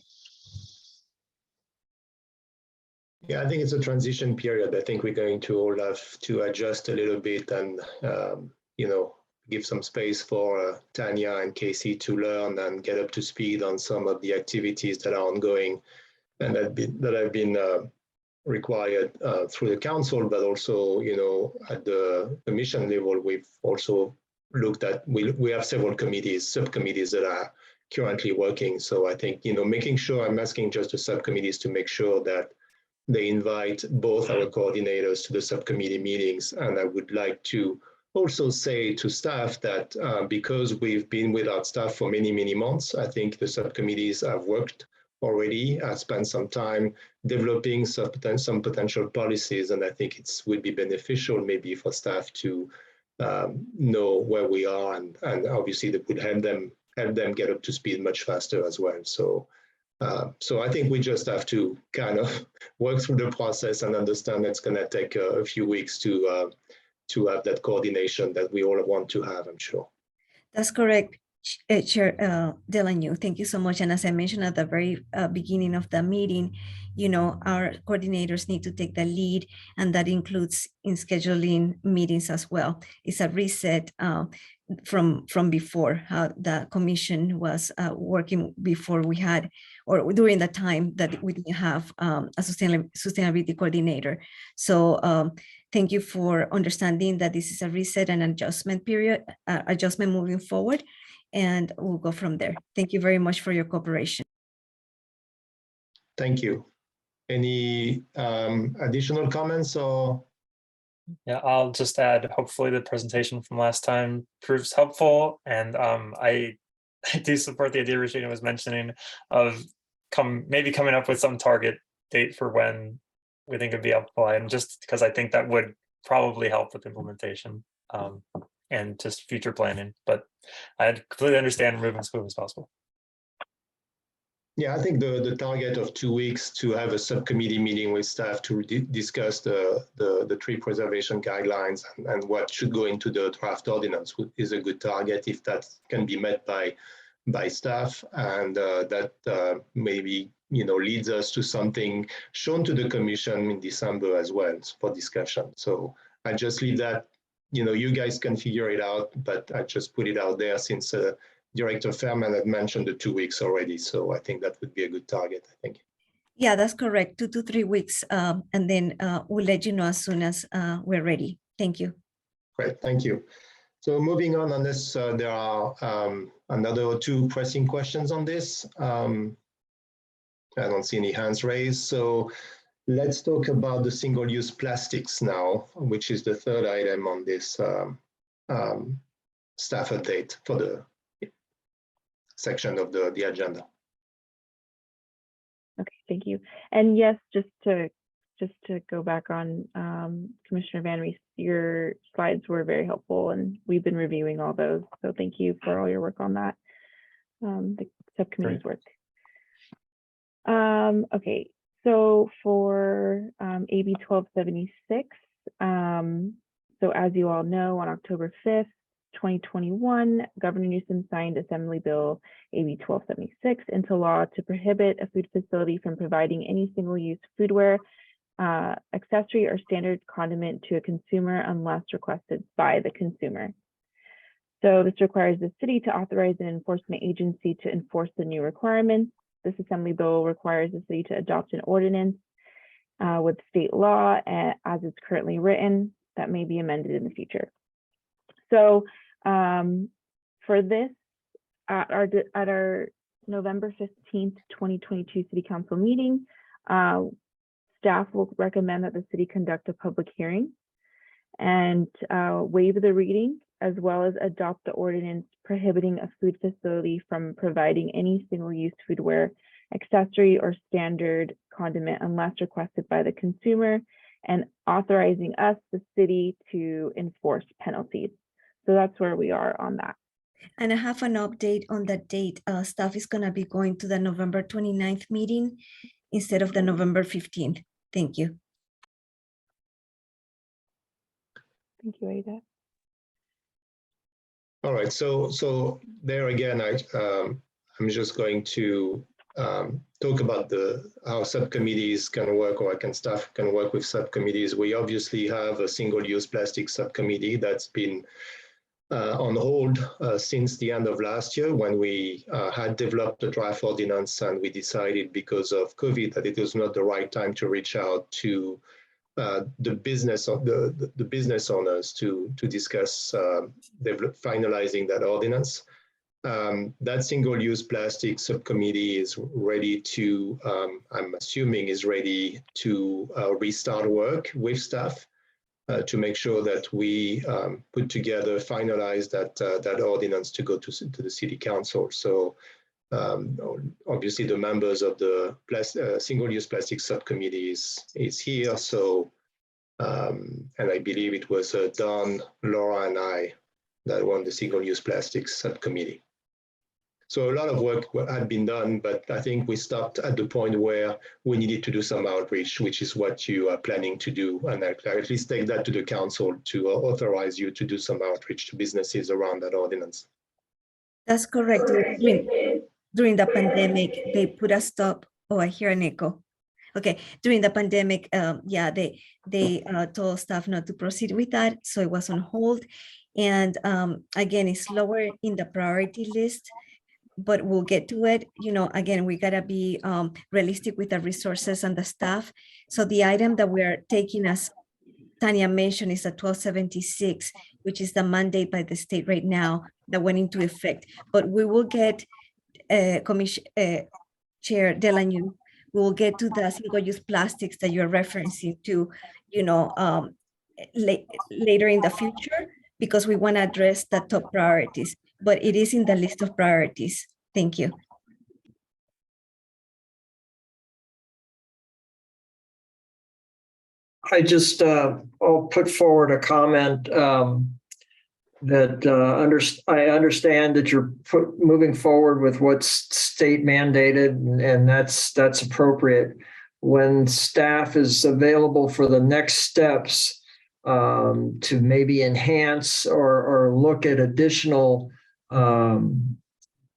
Yeah, I think it's a transition period. I think we're going to all have to adjust a little bit and, give some space for Tanya and Casey to learn and get up to speed on some of the activities that are ongoing and that have been required through the council, but also, at the commission level, we've also looked at, we have several subcommittees that are currently working. So I think, making sure, I'm asking just the subcommittees to make sure that they invite both our coordinators to the subcommittee meetings. And I would like to also say to staff that because we've been without staff for many, many months, I think the subcommittees have worked already, spent some time developing some potential policies. And I think it would be beneficial maybe for staff to know where we are, and obviously that would help them get up to speed much faster as well. So I think we just have to kind of work through the process and understand it's going to take a few weeks to have that coordination that we all want to have, I'm sure. That's correct, Chair Delanu. Thank you so much. And as I mentioned at the very beginning of the meeting, our coordinators need to take the lead, and that includes in scheduling meetings as well. It's a reset from before, how the commission was working before we had, or during the time that we didn't have a sustainability coordinator. So thank you for understanding that this is a reset and adjustment period, adjustment moving forward, and we'll go from there. Thank you very much for your cooperation. Thank you. Any additional comments or? Yeah, I'll just add, hopefully the presentation from last time proves helpful. And I do support the idea Regina was mentioning of maybe coming up with some target date for when we think it'd be applied, and just because I think that would probably help with implementation and just future planning. But I completely understand moving as quickly as possible. Yeah, I think the target of 2 weeks to have a subcommittee meeting with staff to discuss the tree preservation guidelines and what should go into the draft ordinance is a good target if that can be met by staff, and that maybe leads us to something shown to the commission in December as well for discussion. So I just leave that, you guys can figure it out, but I just put it out there since Director Fairman had mentioned the 2 weeks already. So I think that would be a good target, I think. Yeah, that's correct. 2 to 3 weeks. And then we'll let you know as soon as we're ready. Thank you. Great, thank you. So moving on this, there are another 2 pressing questions on this. I don't see any hands raised. So let's talk about the single-use plastics now, which is the 3rd item on this staff update for the section of the agenda. Okay, thank you. And yes, just to go back on Commissioner Van Rees, your slides were very helpful, and we've been reviewing all those. So thank you for all your work on that, the subcommittee's work. Okay, so for AB 1276, so as you all know, on October 5th, 2021, Governor Newsom signed Assembly Bill AB 1276 into law to prohibit a food facility from providing any single-use foodware, accessory, or standard condiment to a consumer unless requested by the consumer. So this requires the city to authorize an enforcement agency to enforce the new requirements. This Assembly Bill requires the city to adopt an ordinance with state law as it's currently written that may be amended in the future. So for this, at our November 15th, 2022 City Council meeting, staff will recommend that the city conduct a public hearing and waive the reading, as well as adopt the ordinance prohibiting a food facility from providing any single-use foodware, accessory, or standard condiment unless requested by the consumer, and authorizing us, the city, to enforce penalties. So that's where we are on that. And I have an update on the date. Staff is going to be going to the November 29th meeting instead of the November 15th. Thank you. Thank you, Aida. All right, so there again, I'm just going to talk about how subcommittees can work, or staff can work with subcommittees. We obviously have a single-use plastic subcommittee that's been on hold since the end of last year when we had developed a draft ordinance, and we decided because of COVID that it was not the right time to reach out to the business of the business owners to discuss finalizing that ordinance. That single-use plastic subcommittee is ready to, I'm assuming, is ready to restart work with staff to make sure that we put together, finalize that ordinance to go to the city council. So obviously the members of the single-use plastic subcommittee is here. So, and I believe it was Don, Laura, and I that won the single-use plastics subcommittee. So a lot of work had been done, but I think we stopped at the point where we needed to do some outreach, which is what you are planning to do. And I at least take that to the council to authorize you to do some outreach to businesses around that ordinance. That's correct. During the pandemic, they put a stop. Oh, I hear an echo. Okay, during the pandemic, yeah, they told staff not to proceed with that, so it was on hold. And again, it's lower in the priority list, but we'll get to it. You know, again, we gotta be realistic with the resources and the staff. So the item that we are taking, as Tanya mentioned, is a 1276, which is the mandate by the state right now that went into effect. But we will get Chair Delano, we will get to the single-use plastics that you're referencing to, you know, later in the future, because we want to address the top priorities, but it is in the list of priorities. Thank you. I just, I'll put forward a comment that I understand that you're moving forward with what's state mandated, and that's appropriate. When staff is available for the next steps to maybe enhance or look at additional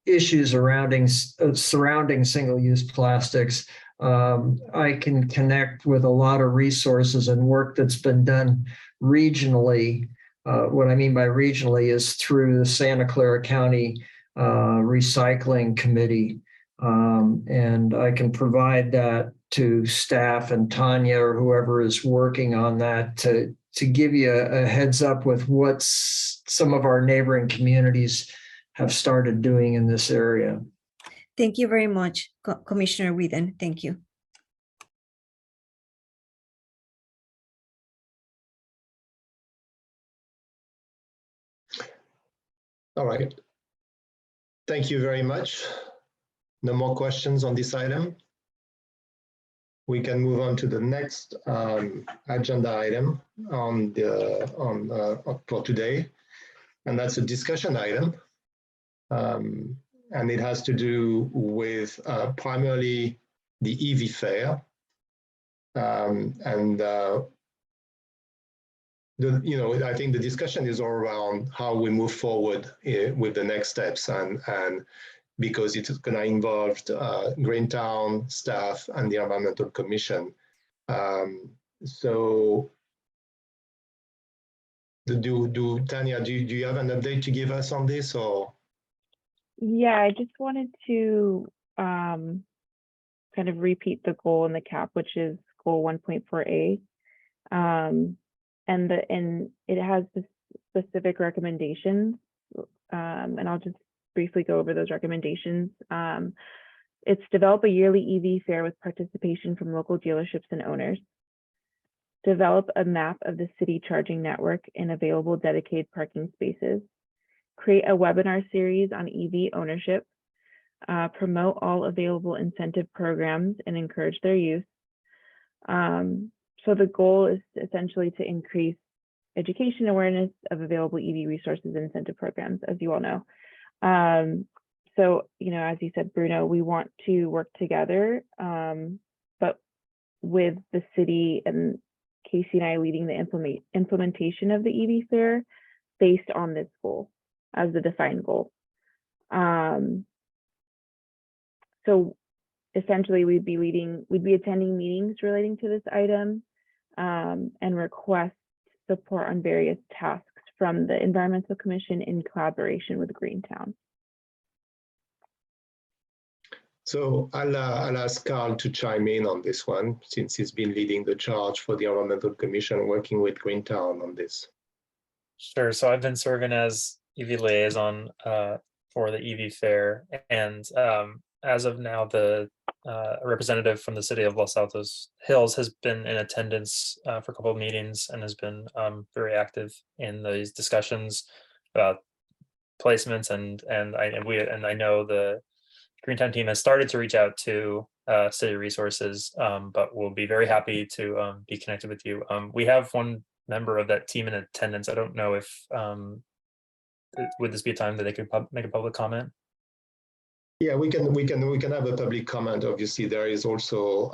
issues surrounding single-use plastics, I can connect with a lot of resources and work that's been done regionally. What I mean by regionally is through the Santa Clara County Recycling Committee. And I can provide that to staff and Tanya or whoever is working on that to give you a heads up with what some of our neighboring communities have started doing in this area. Thank you very much, Commissioner Whedon. Thank you. All right. Thank you very much. No more questions on this item. We can move on to the next agenda item for today, and that's a discussion item. And it has to do with primarily the EV fair. I think the discussion is all around how we move forward with the next steps, and because it's going to involve Greentown staff and the Environmental Commission. So, Tanya, do you have an update to give us on this, or? Yeah, I just wanted to kind of repeat the goal in the CAP, which is goal 1.4A. And it has specific recommendations, and I'll just briefly go over those recommendations. It's develop a yearly EV fair with participation from local dealerships and owners. Develop a map of the city charging network and available dedicated parking spaces. Create a webinar series on EV ownership. Promote all available incentive programs and encourage their use. So the goal is essentially to increase education awareness of available EV resources and incentive programs, as you all know. So, as you said, Bruno, we want to work together, but with the city and Casey and I leading the implementation of the EV fair based on this goal as the defined goal. So essentially we'd be attending meetings relating to this item, and request support on various tasks from the Environmental Commission in collaboration with Greentown. So I'll ask Carl to chime in on this one, since he's been leading the charge for the Environmental Commission, working with Greentown on this. Sure. So I've been serving as EV liaison for the EV Fair, and as of now, the representative from the city of Los Altos Hills has been in attendance for a couple of meetings and has been very active in these discussions about placements, and I know the Greentown team has started to reach out to city resources, but we'll be very happy to be connected with you. We have one member of that team in attendance. I don't know if would this be a time that they could make a public comment? Yeah, we can have a public comment. Obviously, there is also.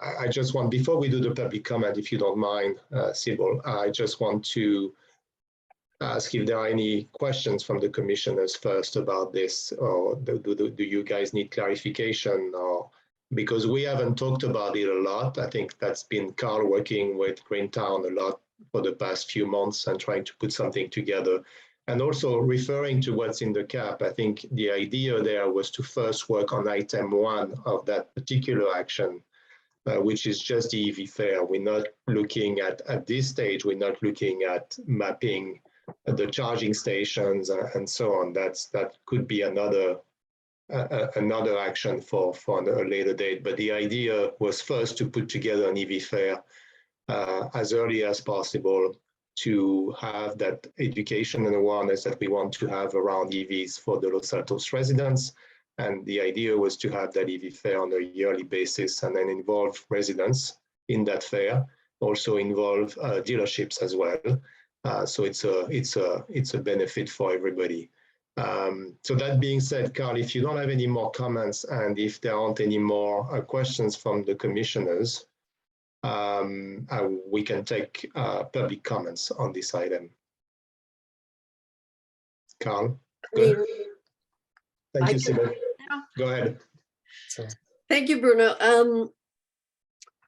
I just want, before we do the public comment, if you don't mind, Sybil, I just want to ask if there are any questions from the commissioners first about this, or do you guys need clarification? Or because we haven't talked about it a lot. I think that's been Carl working with Greentown a lot for the past few months and trying to put something together. And also referring to what's in the cap, I think the idea there was to first work on item 1 of that particular action, which is just the EV Fair. We're not looking at this stage, we're not looking at mapping the charging stations and so on. That could be another action for a later date. But the idea was first to put together an EV Fair as early as possible, to have that education and awareness that we want to have around EVs for the Los Altos residents. And the idea was to have that EV Fair on a yearly basis and then involve residents in that fair, also involve dealerships as well. So it's a benefit for everybody. So that being said, Carl, if you don't have any more comments and if there aren't any more questions from the commissioners, we can take public comments on this item. Carl, go ahead. Thank you, Sybil. Go ahead. Thank you, Bruno.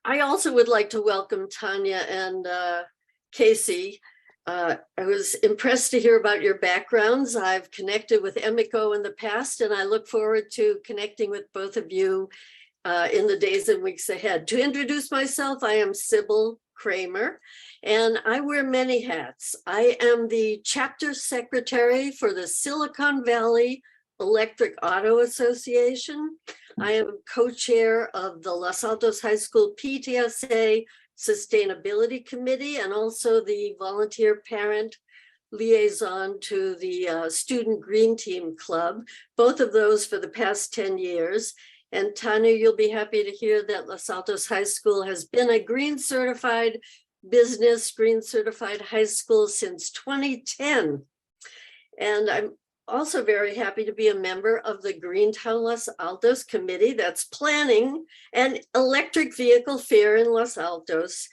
I also would like to welcome Tanya and Casey. I was impressed to hear about your backgrounds. I've connected with EMICO in the past, and I look forward to connecting with both of you in the days and weeks ahead. To introduce myself, I am Sybil Kramer, and I wear many hats. I am the chapter secretary for the Silicon Valley Electric Auto Association. I am co-chair of the Los Altos High School PTSA Sustainability Committee, and also the volunteer parent liaison to the Student Green Team Club, both of those for the past 10 years. And Tanya, you'll be happy to hear that Los Altos High School has been a green certified business, green certified high school since 2010. And I'm also very happy to be a member of the Greentown Los Altos committee that's planning an electric vehicle fair in Los Altos.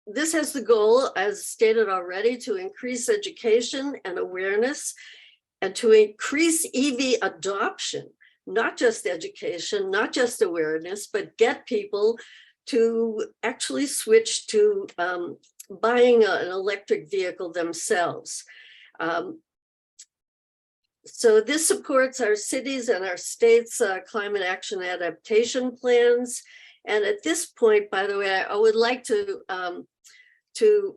This has the goal, as stated already, to increase education and awareness and to increase EV adoption, not just education, not just awareness, but get people to actually switch to buying an electric vehicle themselves. So this supports our cities and our states' climate action adaptation plans. And at this point, by the way, I would like to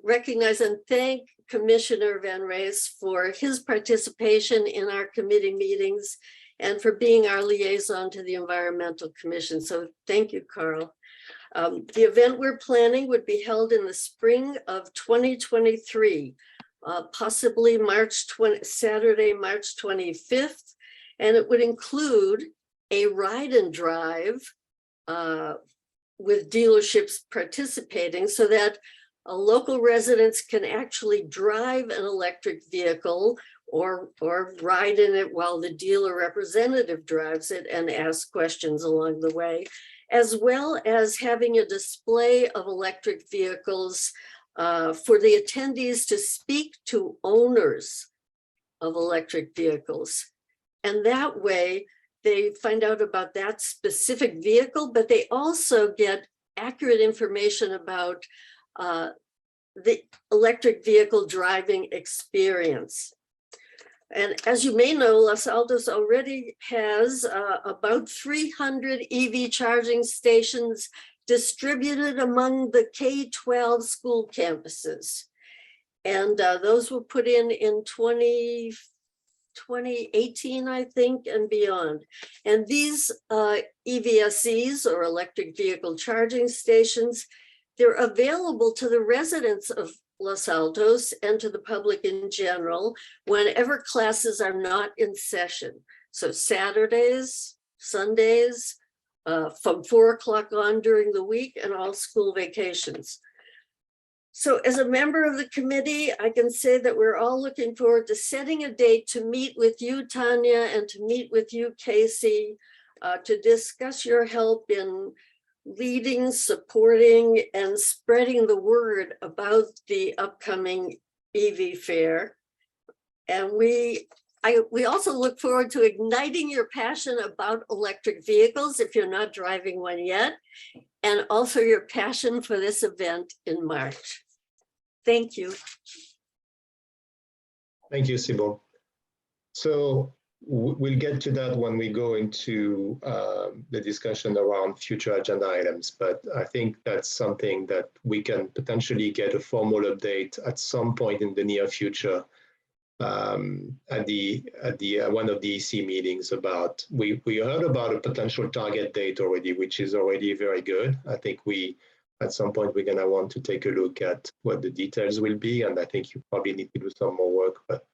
recognize and thank Commissioner Van Raes for his participation in our committee meetings and for being our liaison to the Environmental Commission. So thank you, Carl. The event we're planning would be held in the spring of 2023, possibly Saturday, March 25th. And it would include a ride and drive with dealerships participating, so that local residents can actually drive an electric vehicle or ride in it while the dealer representative drives it and ask questions along the way, as well as having a display of electric vehicles for the attendees to speak to owners of electric vehicles. And that way they find out about that specific vehicle, but they also get accurate information about the electric vehicle driving experience. And as you may know, Los Altos already has about 300 EV charging stations distributed among the K-12 school campuses. And those were put in 2018, I think, and beyond. And these EVSEs, or electric vehicle charging stations, they're available to the residents of Los Altos and to the public in general whenever classes are not in session. So Saturdays, Sundays, from 4 o'clock on during the week, and all school vacations. So as a member of the committee, I can say that we're all looking forward to setting a date to meet with you, Tanya, and to meet with you, Casey, to discuss your help in leading, supporting, and spreading the word about the upcoming EV fair. And we also look forward to igniting your passion about electric vehicles if you're not driving one yet, and also your passion for this event in March. Thank you. Thank you, Sybil. So we'll get to that when we go into the discussion around future agenda items, but I think that's something that we can potentially get a formal update at some point in the near future at one of the EC meetings about. We heard about a potential target date already, which is already very good. I think at some point we're gonna want to take a look at what the details will be, and I think you probably need to do some more work, but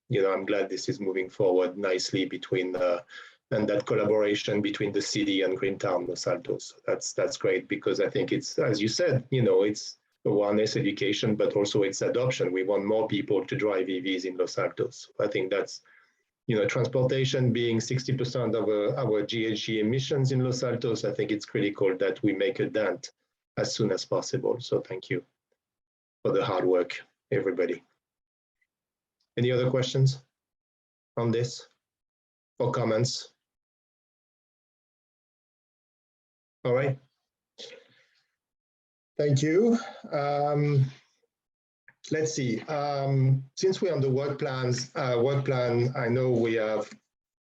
you know, I'm glad this is moving forward nicely between and that collaboration between the city and Greentown Los Altos. That's great, because I think it's, as you said, you know, it's awareness, education, but also it's adoption. We want more people to drive EVs in Los Altos. I think that's, you know, transportation being 60% of our GHG emissions in Los Altos. I think it's critical that we make a dent as soon as possible. So thank you for the hard work, everybody. Any other questions on this or comments? All right. Thank you. Let's see. Since we're on the work plan, I know we have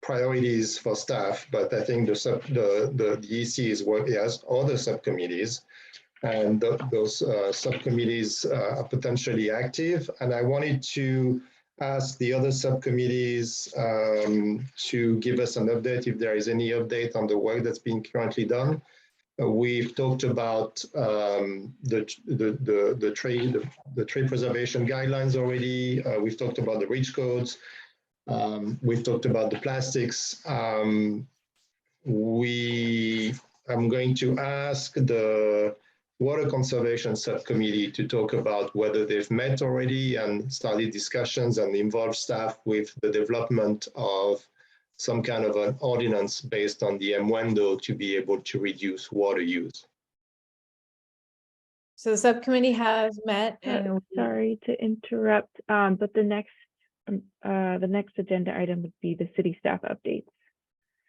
priorities for staff, but I think the EC is working as other subcommittees, and those subcommittees are potentially active. And I wanted to ask the other subcommittees to give us an update if there is any update on the work that's being currently done. We've talked about the tree preservation guidelines already. We've talked about the REACH codes. We've talked about the plastics. I'm going to ask the Water Conservation Subcommittee to talk about whether they've met already and started discussions and involved staff with the development of some kind of an ordinance based on the MWENDO to be able to reduce water use. So the subcommittee has met, and sorry to interrupt, but the next agenda item would be the city staff updates.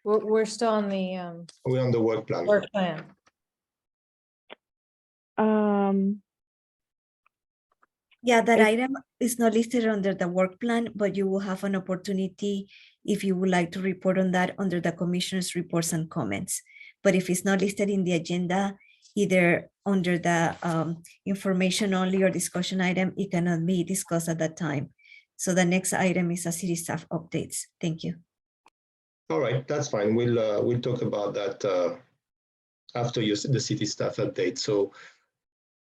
we're still on the We're on the work plan. work plan. Yeah, that item is not listed under the work plan, but you will have an opportunity if you would like to report on that under the commissioner's reports and comments. But if it's not listed in the agenda, either under the information only or discussion item, it cannot be discussed at that time. So the next item is a city staff updates. Thank you. All right, that's fine. We'll talk about that after the city staff update. So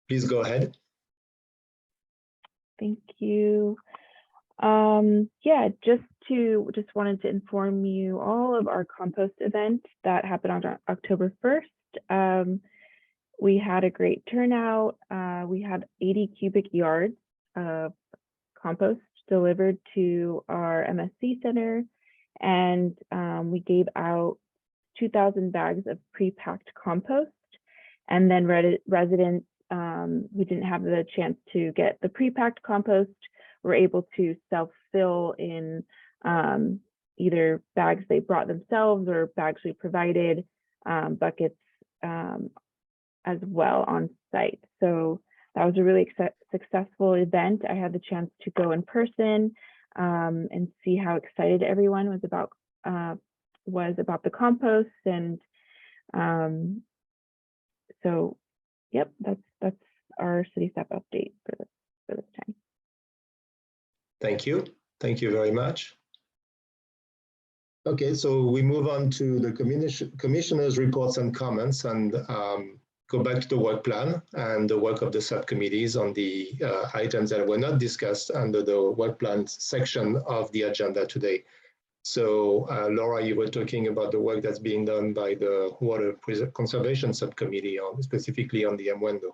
please go ahead. Thank you. Yeah, just wanted to inform you all of our compost event that happened on October 1st. We had a great turnout. We had 80 cubic yards of compost delivered to our MSC center, and we gave out 2,000 bags of pre-packed compost. And then residents who didn't have the chance to get the pre-packed compost were able to self-fill in either bags they brought themselves or bags we provided, buckets as well on site. So that was a really successful event. I had the chance to go in person and see how excited everyone was about the compost. And so, yep, that's our city staff update for this time. Thank you. Thank you very much. Okay, so we move on to the commissioners' reports and comments, and go back to the work plan and the work of the subcommittees on the items that were not discussed under the work plan section of the agenda today. So Laura, you were talking about the work that's being done by the Water Conservation Subcommittee, specifically on the Mwendo.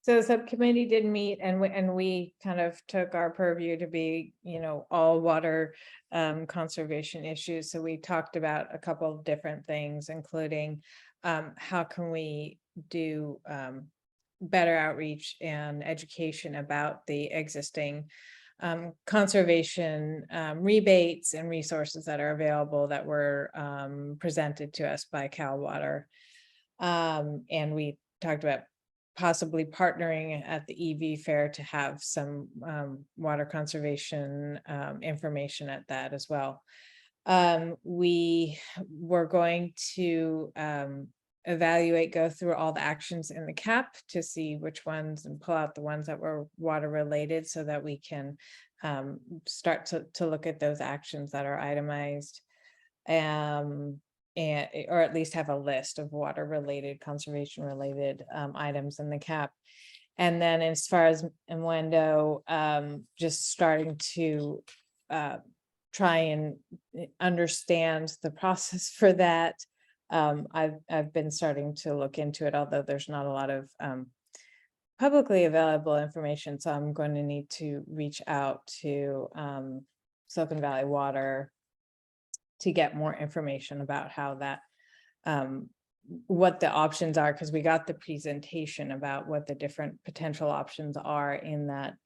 So the subcommittee did meet, and we kind of took our purview to be, all water conservation issues. So we talked about a couple of different things, including how can we do better outreach and education about the existing conservation rebates and resources that are available that were presented to us by Cal Water. And we talked about possibly partnering at the EV fair to have some water conservation information at that as well. We were going to go through all the actions in the CAP to see which ones and pull out the ones that were water related so that we can start to look at those actions that are itemized. Or at least have a list of water related, conservation related items in the CAP. And then as far as Mwendo, just starting to try and understand the process for that. I've been starting to look into it, although there's not a lot of publicly available information. So I'm going to need to reach out to Silicon Valley Water to get more information about how that, what the options are, because we got the presentation about what the different potential options are in that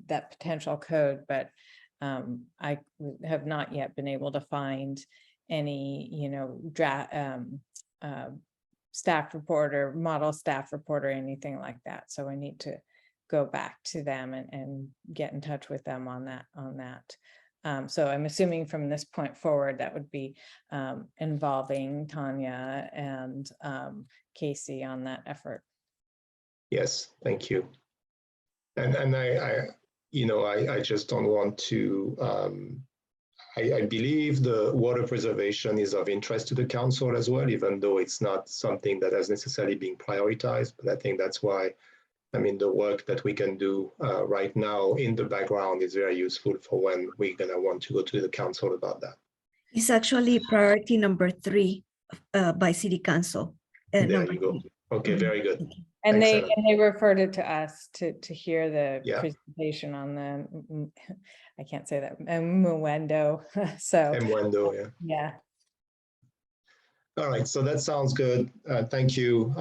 that potential code, but I have not yet been able to find any, staff report or model staff report or anything like that. So I need to go back to them and get in touch with them on that. So I'm assuming from this point forward, that would be involving Tanya and Casey on that effort. Yes, thank you. And I just don't want to, I believe the water preservation is of interest to the council as well, even though it's not something that has necessarily been prioritized, but I think that's why, the work that we can do right now in the background is very useful for when we're gonna want to go to the council about that. It's actually priority number 3 by City Council. There you go. Okay, very good. And Thanks, they referred it to us to hear the Yeah. presentation on the, I can't say that, Mwendo. So Mwendo, yeah. yeah. All right, so that sounds good. Thank you,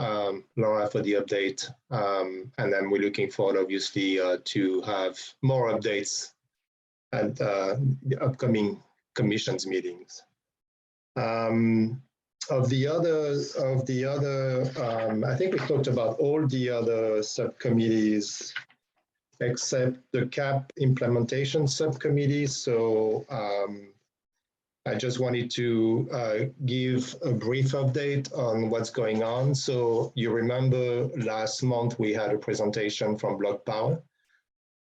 Laura, for the update. And then we're looking forward, obviously, to have more updates at the upcoming commissions meetings. Of the other, I think we talked about all the other subcommittees except the CAP implementation subcommittee. So I just wanted to give a brief update on what's going on. So you remember last month we had a presentation from Block Power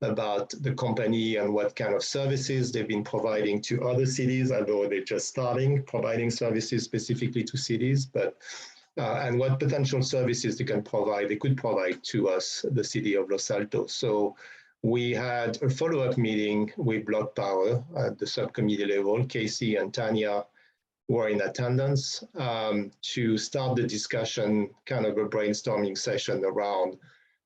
about the company and what kind of services they've been providing to other cities, although they're just starting providing services specifically to cities, but and what potential services they could provide to us, the city of Los Altos. So we had a follow-up meeting with Block Power at the subcommittee level. Casey and Tanya were in attendance to start the discussion, kind of a brainstorming session around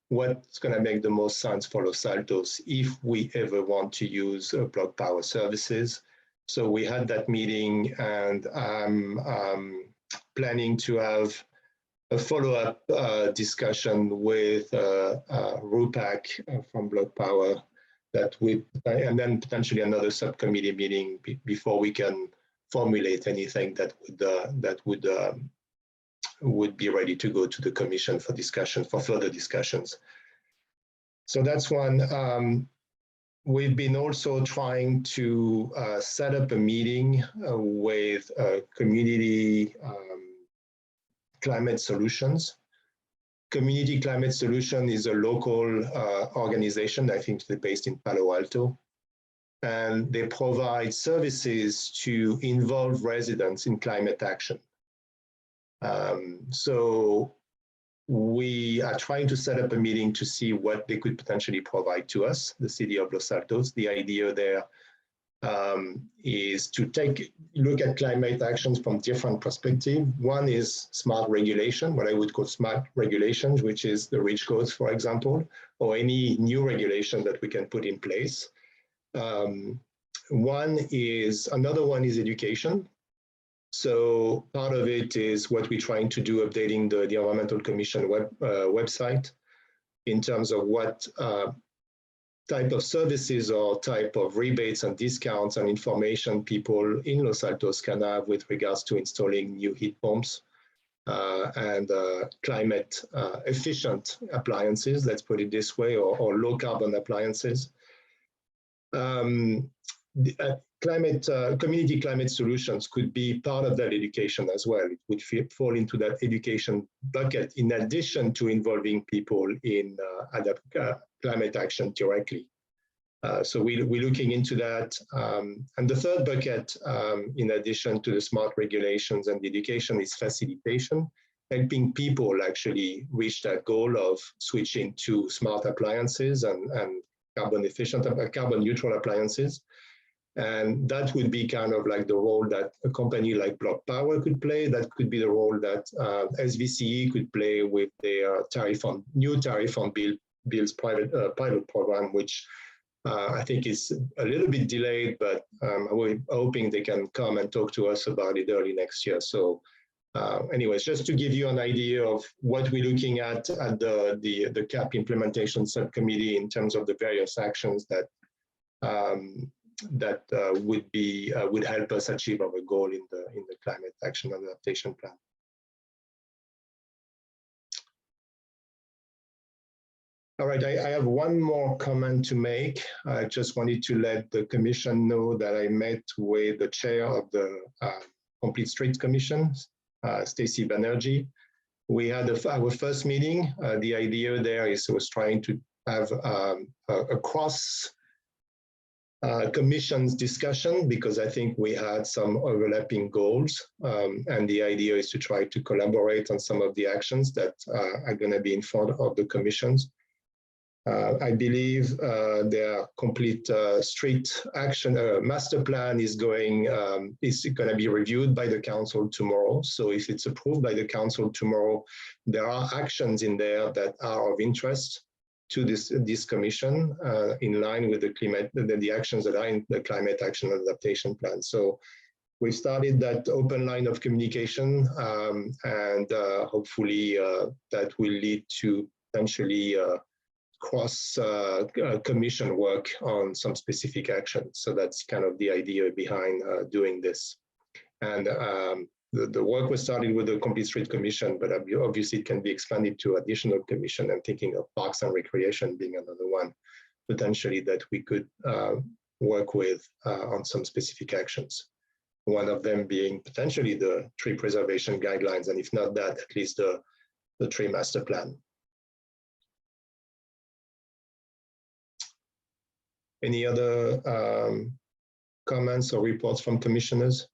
what's going to make the most sense for Los Altos if we ever want to use Block Power services. So we had that meeting, and I'm planning to have a follow-up discussion with Rupak from Block Power, and then potentially another subcommittee meeting before we can formulate anything that would would be ready to go to the commission for discussion, for further discussions. So that's one. We've been also trying to set up a meeting with Community Climate Solutions. Community Climate Solution is a local organization, I think they're based in Palo Alto, and they provide services to involve residents in climate action. So we are trying to set up a meeting to see what they could potentially provide to us, the city of Los Altos. The idea there is to look at climate actions from different perspectives. One is smart regulation, what I would call smart regulations, which is the REACH codes, for example, or any new regulation that we can put in place. Another one is education. So part of it is what we're trying to do, updating the Environmental Commission website in terms of what type of services or type of rebates and discounts and information people in Los Altos can have with regards to installing new heat pumps and climate efficient appliances, let's put it this way, or low carbon appliances. Community climate solutions could be part of that education as well. It would fall into that education bucket in addition to involving people in climate action directly. So we're looking into that. And the third bucket, in addition to the smart regulations and the education, is facilitation, helping people actually reach that goal of switching to smart appliances and carbon efficient, carbon neutral appliances. And that would be kind of like the role that a company like Block Power could play. That could be the role that SVCE could play with their new tariff on bills pilot program, which I think is a little bit delayed, but we're hoping they can come and talk to us about it early next year. So anyways, just to give you an idea of what we're looking at the CAP implementation subcommittee in terms of the various actions that would help us achieve our goal in the climate action and adaptation plan. All right, I have one more comment to make. I just wanted to let the commission know that I met with the chair of the Complete Streets Commission, Stacy Banerjee. We had our first meeting. The idea there was trying to have a cross commissions discussion, because I think we had some overlapping goals, and the idea is to try to collaborate on some of the actions that are going to be in front of the commissions. I believe their complete street action master plan is going to be reviewed by the council tomorrow. So if it's approved by the council tomorrow, there are actions in there that are of interest to this commission in line with the actions that are in the climate action and adaptation plan. So we've started that open line of communication, and hopefully that will lead to potentially cross commission work on some specific actions. So that's kind of the idea behind doing this. And the work was started with the Complete Street Commission, but obviously it can be expanded to additional commission. I'm thinking of Parks and Recreation being another one, potentially, that we could work with on some specific actions. One of them being potentially the tree preservation guidelines, and if not that, at least the tree master plan. Any other comments or reports from commissioners?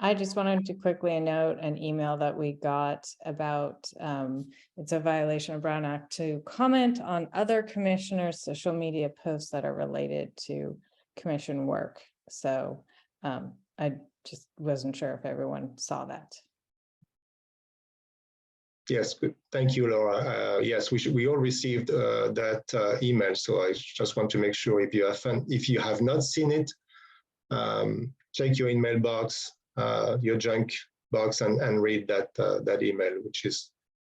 I just wanted to quickly note an email that we got about it's a violation of Brown Act to comment on other commissioners' social media posts that are related to commission work. So I just wasn't sure if everyone saw that. Yes, good. Thank you, Laura. Yes, we all received that email. So I just want to make sure if you have not seen it, check your email box, your junk box, and read that email, which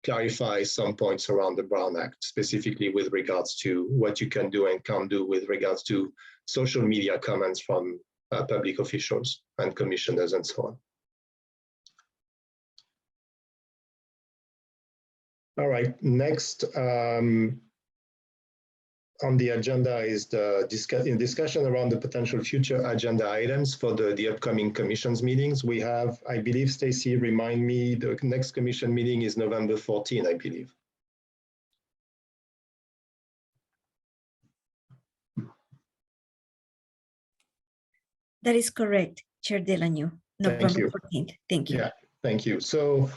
clarifies some points around the Brown Act, specifically with regards to what you can do and can't do with regards to social media comments from public officials and commissioners and so on. All right, next on the agenda is the discussion around the potential future agenda items for the upcoming commissions meetings. We have, I believe, Stacy, remind me, the next commission meeting is November 14, I believe. That is correct, Chair Delano. November you. 14th. Thank you. Yeah, thank you. So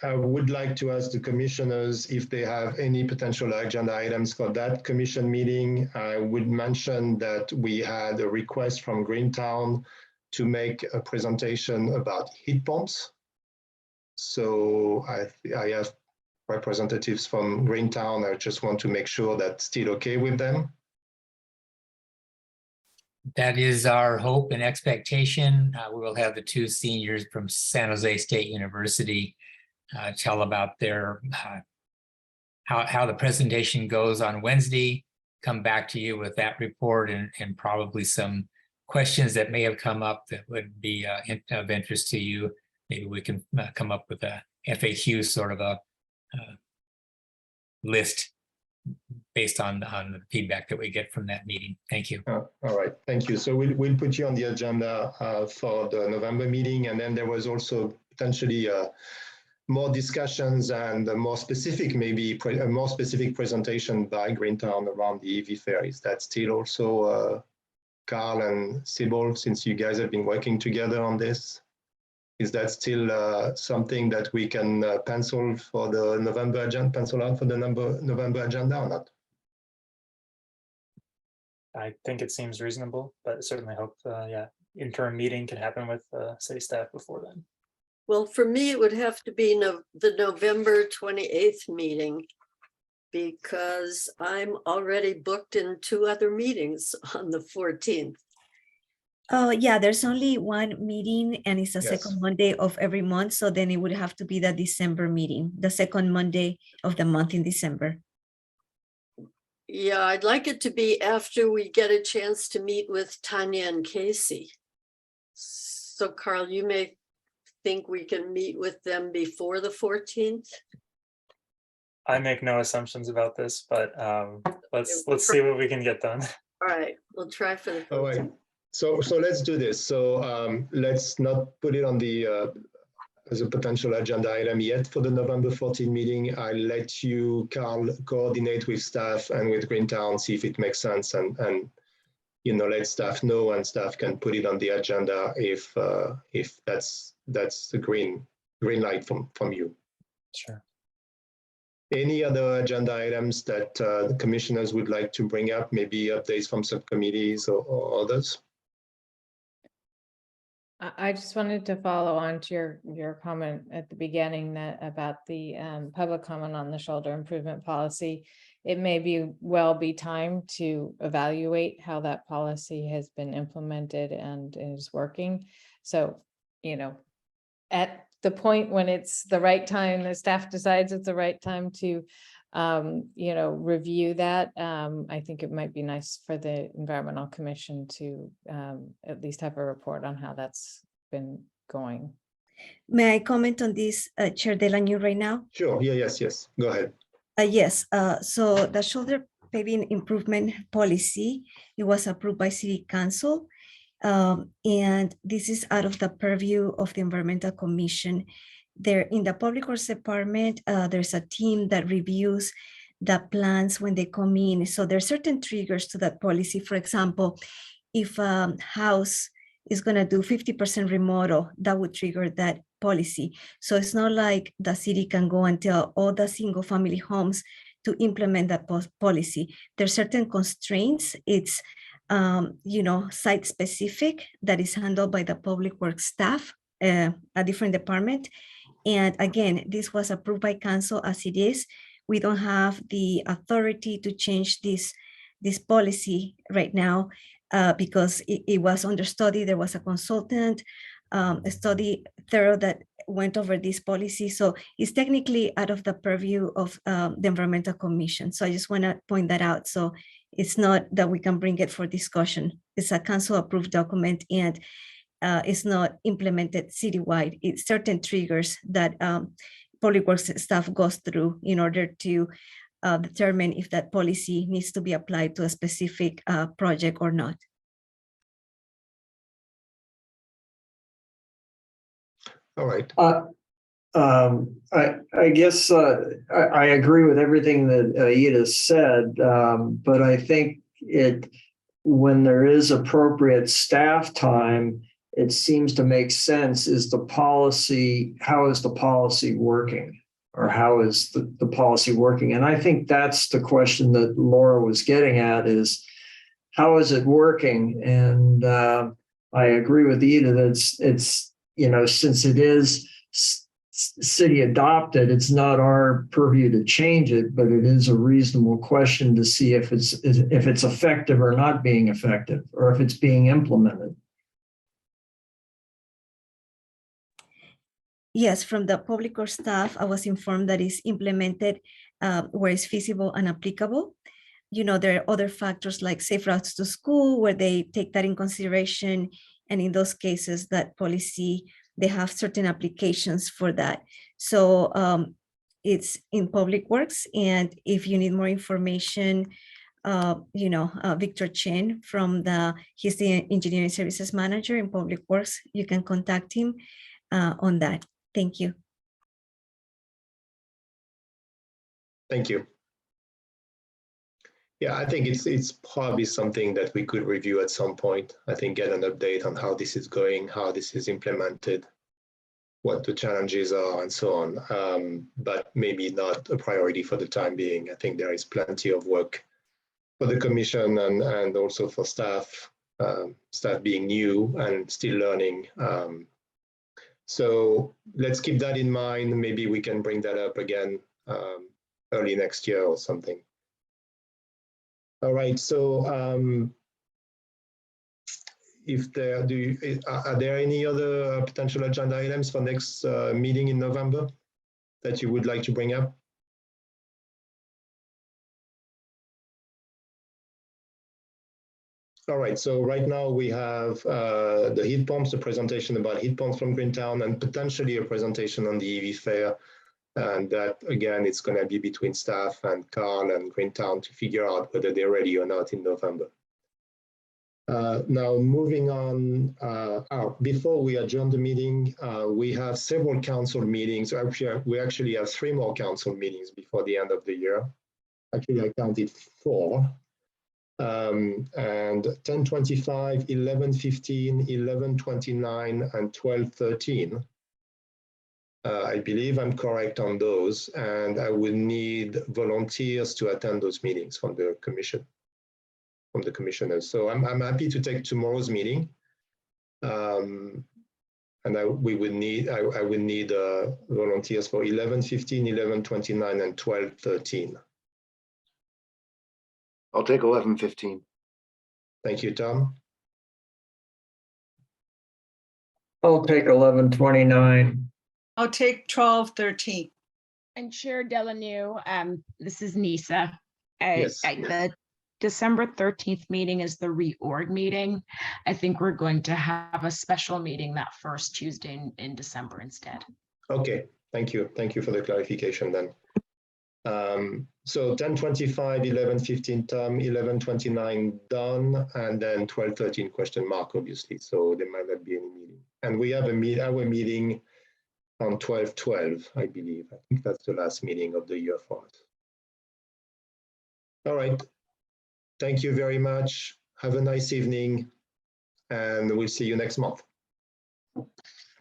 I would like to ask the commissioners if they have any potential agenda items for that commission meeting. I would mention that we had a request from Greentown to make a presentation about heat pumps. So I have representatives from Greentown. I just want to make sure that's still okay with them. That is our hope and expectation. We will have the two seniors from San Jose State University tell about their how the presentation goes on Wednesday, come back to you with that report and probably some questions that may have come up that would be of interest to you. Maybe we can come up with a FAQ sort of a list based on the feedback that we get from that meeting. Thank you. All right, thank you. So we'll put you on the agenda for the November meeting, and then there was also potentially more discussions and a more specific, maybe a more specific presentation by Greentown around the EV fair. Is that still also Carl and Sybil, since you guys have been working together on this? Is that still something that we can pencil for the November agenda, pencil out for the November agenda or not? I think it seems reasonable, but certainly hope, interim meeting can happen with city staff before then. Well, for me, it would have to be the November 28th meeting because I'm already booked in 2 other meetings on the 14th. Oh, yeah, there's only one meeting and it's the second Monday of every month. So then it would have to be the December meeting, the second Monday of the month in December. Yeah, I'd like it to be after we get a chance to meet with Tanya and Casey. So Carl, you may think we can meet with them before the 14th. I make no assumptions about this, but let's see what we can get done. All right, we'll try for the 14th. All right. So let's do this. So let's not put it on the as a potential agenda item yet for the November 14 meeting. I'll let you, Carl, coordinate with staff and with Greentown, see if it makes sense, and let staff know, and staff can put it on the agenda if that's the green light from you. Sure. Any other agenda items that the commissioners would like to bring up? Maybe updates from subcommittees or others? I just wanted to follow on to your comment at the beginning about the public comment on the shoulder improvement policy. It may be time to evaluate how that policy has been implemented and is working. So, at the point when it's the right time, the staff decides it's the right time to review that. I think it might be nice for the Environmental Commission to at least have a report on how that's been going. May I comment on this, Chair Delano, right now? Sure. Yeah. Yes. Go ahead. Yes. So the shoulder paving improvement policy, it was approved by City Council. And this is out of the purview of the Environmental Commission. There in the Public Works Department, there's a team that reviews the plans when they come in. So there are certain triggers to that policy. For example, if a house is going to do 50% remodel, that would trigger that policy. So it's not like the city can go and tell all the single family homes to implement that policy. There's certain constraints. It's site specific that is handled by the Public Works staff, a different department. And again, this was approved by council as it is. We don't have the authority to change this policy right now because it was under study. There was a consultant, a study thorough that went over this policy. So it's technically out of the purview of the Environmental Commission. So I just want to point that out. So it's not that we can bring it for discussion. It's a council approved document and it's not implemented citywide. It's certain triggers that Public Works staff goes through in order to determine if that policy needs to be applied to a specific project or not. All right. I guess I agree with everything that Aida said, but I think when there is appropriate staff time, it seems to make sense. How is the policy working? Or how is the policy working? And I think that's the question that Laura was getting at, is how is it working? And I agree with Ida that it's since it is city adopted, it's not our purview to change it, but it is a reasonable question to see if it's effective or not being effective, or if it's being implemented. Yes, from the Public Works staff, I was informed that it's implemented where it's feasible and applicable. There are other factors like safe routes to school where they take that in consideration. And in those cases, that policy, they have certain applications for that. So it's in Public Works. And if you need more information, Victor Chen he's the Engineering Services Manager in Public Works. You can contact him on that. Thank you. Thank you. Yeah, I think it's probably something that we could review at some point. I think get an update on how this is going, how this is implemented, what the challenges are, and so on. But maybe not a priority for the time being. I think there is plenty of work for the commission and also for staff being new and still learning. So let's keep that in mind. Maybe we can bring that up again early next year or something. All right, so are there any other potential agenda items for next meeting in November that you would like to bring up? All right, so right now we have the heat pumps, the presentation about heat pumps from Greentown, and potentially a presentation on the EV fair. And that, again, it's going to be between staff and Carl and Greentown to figure out whether they're ready or not in November. Now, moving on, before we adjourn the meeting, we have several council meetings. We actually have 3 more council meetings before the end of the year. Actually, I counted 4. And 10:25, 11:15, 11:29, and 12:13. I believe I'm correct on those, and I will need volunteers to attend those meetings from the commission, from the commissioners. So I'm happy to take tomorrow's meeting, and I would need volunteers for 11:15, 11:29, and 12:13. I'll take 11:15. Thank you, Tom. I'll take 11:29. I'll take 12:13. And Chair Delanu, this is Nisa. Yes. The December 13th meeting is the reorg meeting. I think we're going to have a special meeting that first Tuesday in December instead. Okay, thank you. Thank you for the clarification then. So 10:25, 11:15, Tom, 11:29, done, and then 12:13 question mark, obviously. So there might not be any meeting. And we have our meeting on 12/12, I believe. I think that's the last meeting of the year for us. All right. Thank you very much. Have a nice evening, and we'll see you next month.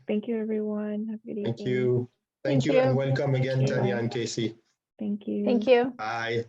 Thank you, everyone. Have a good evening. Thank you. Thank you, and welcome again, Tanya and Casey. Thank you. Thank you. Bye.